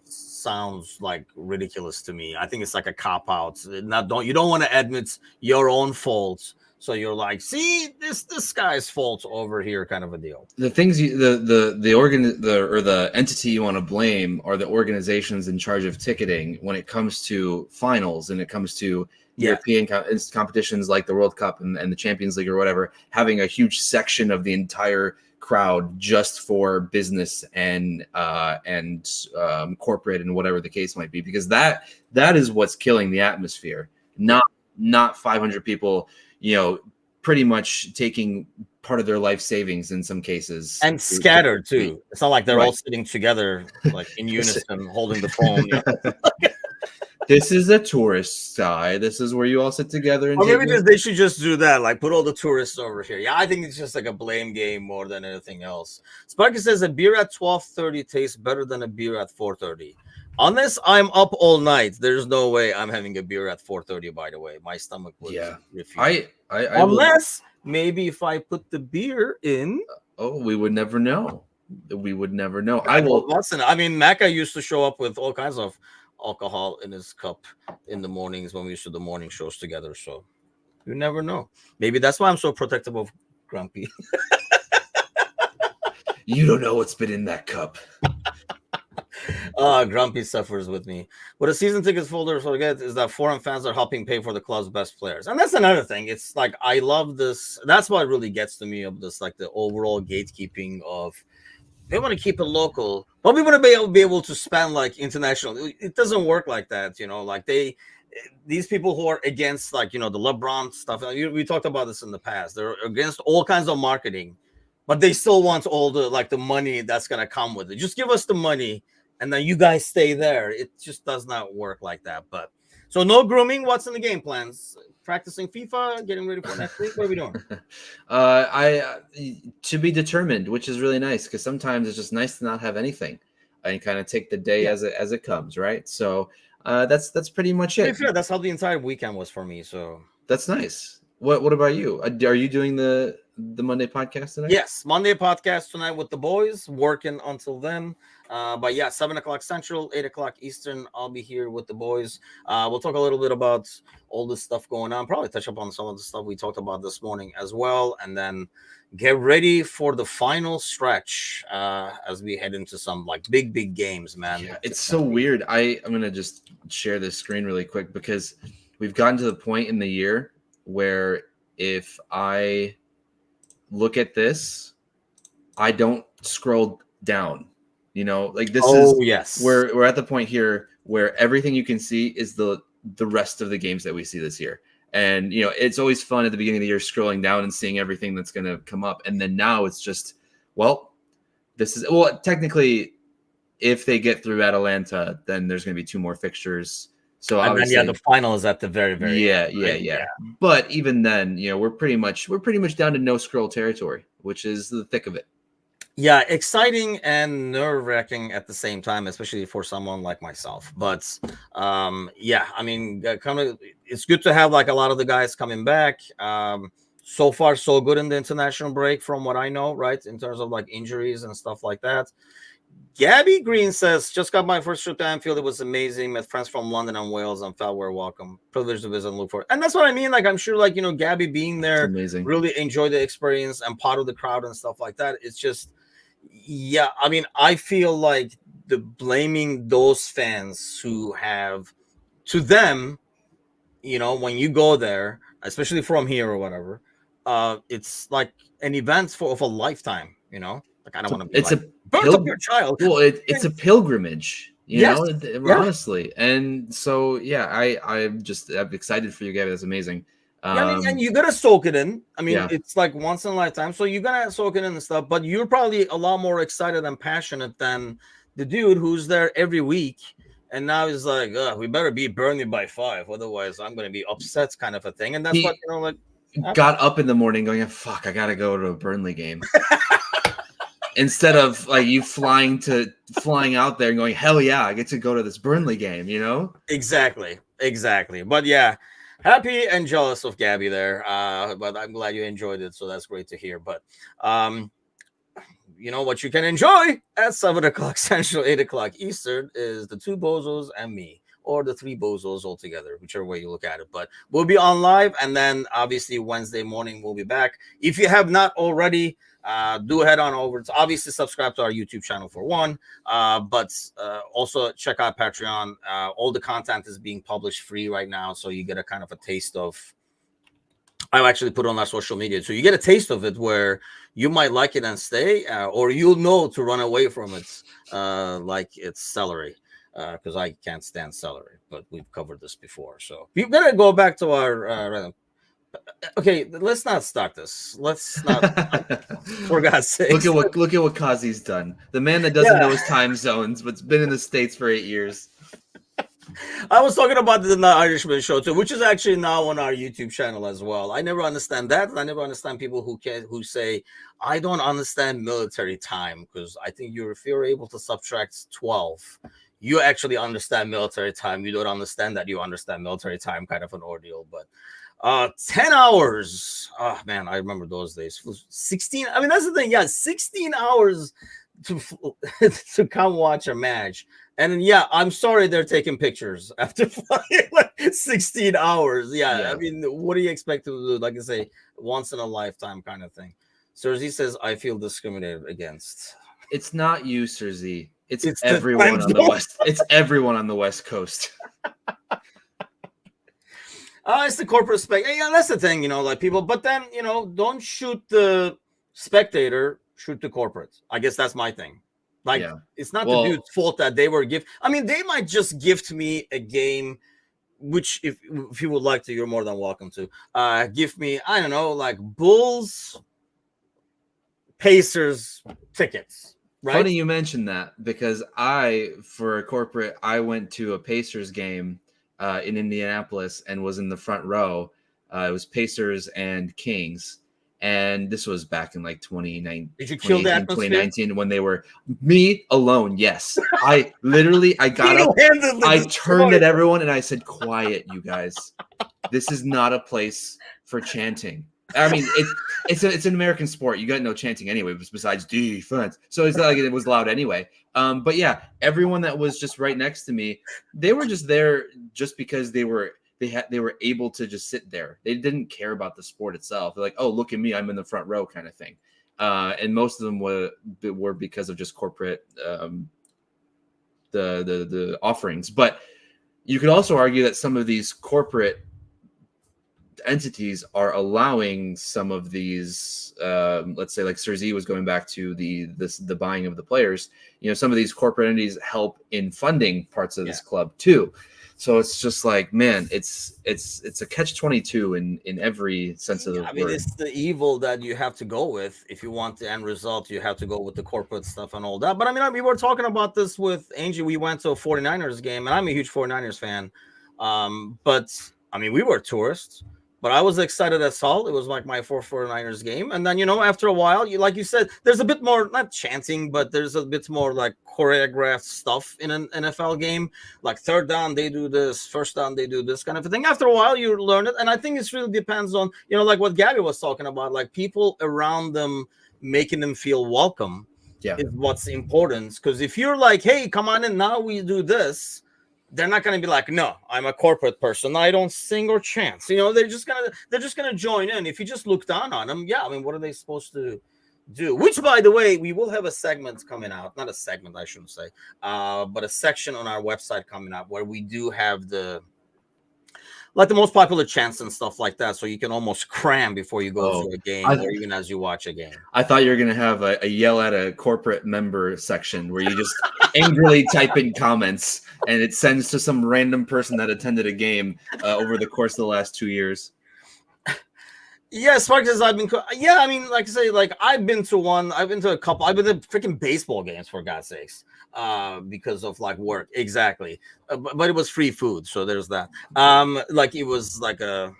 sounds like ridiculous to me. I think it's like a cop out. You don't want to admit your own faults, so you're like, see, this guy's fault over here, kind of a deal. The things the entity you want to blame are the organizations in charge of ticketing when it comes to finals and it comes to European competitions like the World Cup and the Champions League or whatever, having a huge section of the entire crowd just for business and corporate and whatever the case might be, because that is what's killing the atmosphere, not 500 people pretty much taking part of their life savings in some cases, and scattered too. It's not like they're all sitting together like in unison holding the phone. This is a tourist side. This is where you all sit together. And or maybe they should just do that, like put all the tourists over here. Yeah, I think it's just like a blame game more than anything else. Sparky says a beer at 12:30 tastes better than a beer at 4:30. Unless I'm up all night, there's no way I'm having a beer at 4:30. By the way, my stomach would refuse. Unless maybe if I put the beer in. Oh, we would never know. We would never know. Listen, I mean, Macca used to show up with all kinds of alcohol in his cup in the mornings when we used to do the morning shows together. So you never know. Maybe that's why I'm so protective of Grumpy. You don't know what's been in that cup. Grumpy suffers with me. What a season tickets holders forget is that foreign fans are helping pay for the club's best players. And that's another thing. It's like, I love this. That's what really gets to me of this, like the overall gatekeeping of, they want to keep it local, but we want to be able to spend like international. It doesn't work like that, like these people who are against, like, the LeBron stuff. We talked about this in the past. They're against all kinds of marketing, but they still want all the money that's going to come with it. Just give us the money and then you guys stay there. It just does not work like that. But so no grooming. What's in the game plans? Practicing FIFA, getting ready for next week. What are we doing? To be determined, which is really nice, because sometimes it's just nice to not have anything and kind of take the day as it comes, right? So that's pretty much it. Fair, that's how the entire weekend was for me. So that's nice. What about you? Are you doing the Monday podcast tonight? Yes, Monday podcast tonight with the boys, working until then. But yeah, 7:00 Central, 8:00 Eastern. I'll be here with the boys. We'll talk a little bit about all this stuff going on. Probably touch up on some of the stuff we talked about this morning as well, and then get ready for the final stretch as we head into some like big games, man. Yeah, it's so weird. I'm gonna just share this screen really quick because we've gotten to the point in the year where if I look at this, I don't scroll down. Like this we're at the point here where everything you can see is the the rest of the games that we see this year. And, you know, it's always fun at the beginning of the year scrolling down and seeing everything that's going to come up. And then now it's just, well, technically, if they get through Atalanta, then there's going to be 2 more fixtures. So and then the final is at the very end. Yeah. But even then, you know, we're pretty much down to no scroll territory, which is the thick of it. Yeah, exciting and nerve-wracking at the same time, especially for someone like myself. But yeah, I mean, it's good to have like a lot of the guys coming back. So far, so good in the international break, from what I know, right? In terms of like injuries and stuff like that. Gabby Green says, just got my first trip to Anfield. It was amazing. Met friends from London and Wales and felt we're welcome. Privileged to visit and look for it. And that's what I mean. Like, I'm sure, like, you know, Gabby being there, amazing. Really enjoyed the experience and part of the crowd and stuff like that. It's just, yeah, I mean, I feel like blaming those fans who have, to them, you know, when you go there, especially from here or whatever, it's like an event of a lifetime, you know? Like, I don't want to be burn up your child. Well, it's a pilgrimage, you know, honestly. And so, yeah, I'm excited for you, Gabby. That's amazing. I mean, and you gotta soak it in. I mean, it's like once in a lifetime, so you gotta soak it in and stuff. But you're probably a lot more excited and passionate than the dude who's there every week, and now he's like, we better beat Burnley by 5, otherwise I'm gonna be upset, kind of a thing. And that's what, you know, like, got up in the morning going, fuck, I gotta go to a Burnley game. Instead of like you flying out there and going, hell yeah, I get to go to this Burnley game, you know? Exactly. But yeah, happy and jealous of Gabby there. But I'm glad you enjoyed it, so that's great to hear. But you know what you can enjoy at 7 o'clock Central, 8 o'clock Eastern is the 2 bozos and me, or the 3 bozos altogether, whichever way you look at it. But we'll be on live, and then obviously Wednesday morning we'll be back. If you have not already, do head on over to, obviously, subscribe to our YouTube channel for one, but also check out Patreon. All the content is being published free right now, so you get a kind of a taste of, I've actually put on our social media, so you get a taste of it where you might like it and stay, or you'll know to run away from it, like it's celery, because I can't stand celery, but we've covered this before. So you better go back to our okay, let's not start this. Let's not. For God's sake, look at what Kazi's done. The man that doesn't know his time zones, but's been in the States for 8 years. I was talking about the Irishman show too, which is actually now on our YouTube channel as well. I never understand that. I never understand people who say, I don't understand military time, because I think if you're able to subtract 12, you actually understand military time. You don't understand that you understand military time, kind of an ordeal. But 10 hours. Oh man, I remember those days. 16. I mean, that's the thing. Yeah, 16 hours to come watch a match. And yeah, I'm sorry they're taking pictures after flying like 16 hours. Yeah, I mean, what do you expect to do? Like I say, once in a lifetime kind of thing. Serzi says, I feel discriminated against. It's not you, Serzi. It's everyone on the West. It's everyone on the West Coast. It's the corporate spec. Yeah, that's the thing, you know, like people. But then, you know, don't shoot the spectator, shoot the corporate. I guess that's my thing. Like, it's not the dude's fault that they were I mean, they might just gift me a game, which if you would like to, you're more than welcome to. Give me, I don't know, like Bulls, Pacers tickets. Right? Funny you mentioned that, because for a corporate, I went to a Pacers game in Indianapolis and was in the front row. It was Pacers and Kings. And this was back in like 2019, Did you kill that 2019 when they were me alone. Yes. I got up, I turned at everyone and I said, quiet, you guys. This is not a place for chanting. I mean, it's an American sport. You got no chanting anyway, besides defense. So it's not like it was loud anyway. But yeah, everyone that was just right next to me, they were just there just because they were able to just sit there. They didn't care about the sport itself. They're like, oh, look at me, I'm in the front row kind of thing. And most of them were because of just corporate the offerings. But you could also argue that some of these corporate entities are allowing some of these, let's say like Serzi was going back to the buying of the players. You know, some of these corporate entities help in funding parts of this club too. So it's just like, man, it's a catch-22 in every sense of the I mean, word. it's the evil that you have to go with. If you want the end result, you have to go with the corporate stuff and all that. But I mean, we were talking about this with Angie. We went to a 49ers game, and I'm a huge 49ers fan. But I mean, we were tourists, but I was excited as all. It was like my 49ers game. And then, after a while, like you said, there's a bit more, not chanting, but there's a bit more like choreographed stuff in an NFL game. Like third down, they do this, first down, they do this kind of a thing. After a while, you learn it. And I think it really depends on, like what Gabby was talking about, like people around them making them feel welcome is what's important. Because if you're like, hey, come on in, now we do this, they're not going to be like, no, I'm a corporate person, I don't sing or chant. They're just gonna join in. If you just look down on them, I mean, what are they supposed to do? Which, by the way, we will have a segment coming out, not a segment, I shouldn't say, but a section on our website coming out where we do have the most popular chants and stuff like that, so you can almost cram before you go to a game or even as you watch a game. I thought you were going to have a yell at a corporate member section where you just angrily type in comments and it sends to some random person that attended a game over the course of the last 2 years. Yeah, as far as I've been, I mean, like I say, like I've been to one, I've been to a couple, I've been to freaking baseball games, for God's sakes, because of like work, exactly. But it was free food, so there's that. Like it was like a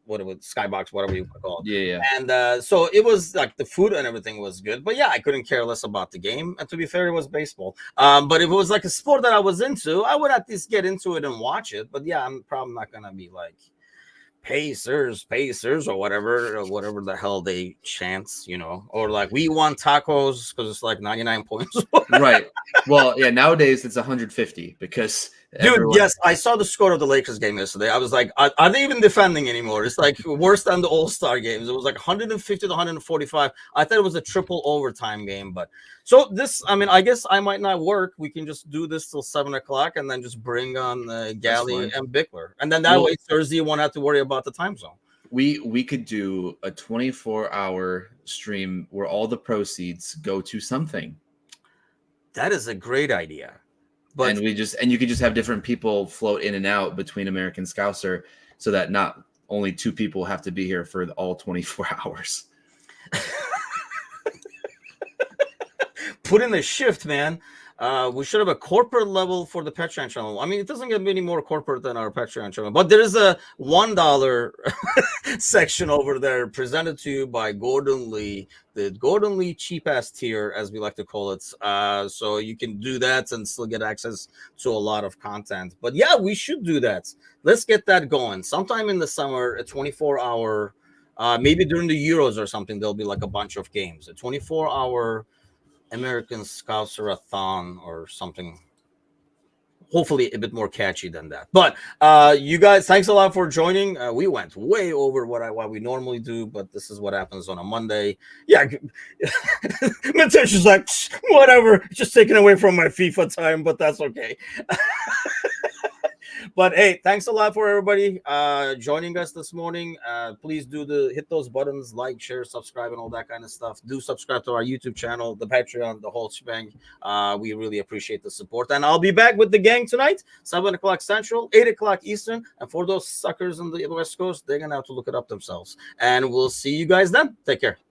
skybox, whatever you call it. Yeah. And so it was like the food and everything was good, but I couldn't care less about the game. And to be fair, it was baseball. But if it was like a sport that I was into, I would at least get into it and watch it. But I'm probably not gonna be like Pacers, or whatever the hell they chant, or like we want tacos because it's like 99 points. Right. Well, nowadays it's 150 because Dude, yes, I saw the score of the Lakers game yesterday. I was like, are they even defending anymore? It's like worse than the All-Star games. It was like 150 to 145. I thought it was a triple overtime game. But so this, I mean, I guess I might not work. We can just do this till 7:00 and then just bring on Galley and Bickler. And then that way Thursday you won't have to worry about the time zone. We could do a 24-hour stream where all the proceeds go to something. That is a great idea. But and you could just have different people float in and out between American Scouser so that not only two people have to be here for all 24 hours. Put in the shift, man. We should have a corporate level for the Patreon channel. I mean, it doesn't get any more corporate than our Patreon channel, but there is a $1 section over there presented to you by Gordon Lee, the Gordon Lee cheap ass tier, as we like to call it. So you can do that and still get access to a lot of content. But we should do that. Let's get that going. Sometime in the summer, a 24-hour, maybe during the Euros or something, there'll be like a bunch of games. A 24-hour American Scouser-a-thon or something, hopefully a bit more catchy than that. But you guys, thanks a lot for joining. We went way over what we normally do, but this is what happens on a Monday. Matish's like, whatever, just taking away from my FIFA time, but that's okay. But hey, thanks a lot for everybody joining us this morning. Please hit those buttons, like, share, subscribe, and all that kind of stuff. Do subscribe to our YouTube channel, the Patreon, the whole shebang. We really appreciate the support. And I'll be back with the gang tonight, 7:00 Central, 8:00 Eastern. And for those suckers on the West Coast, they're going to have to look it up themselves. And we'll see you guys then. Take care.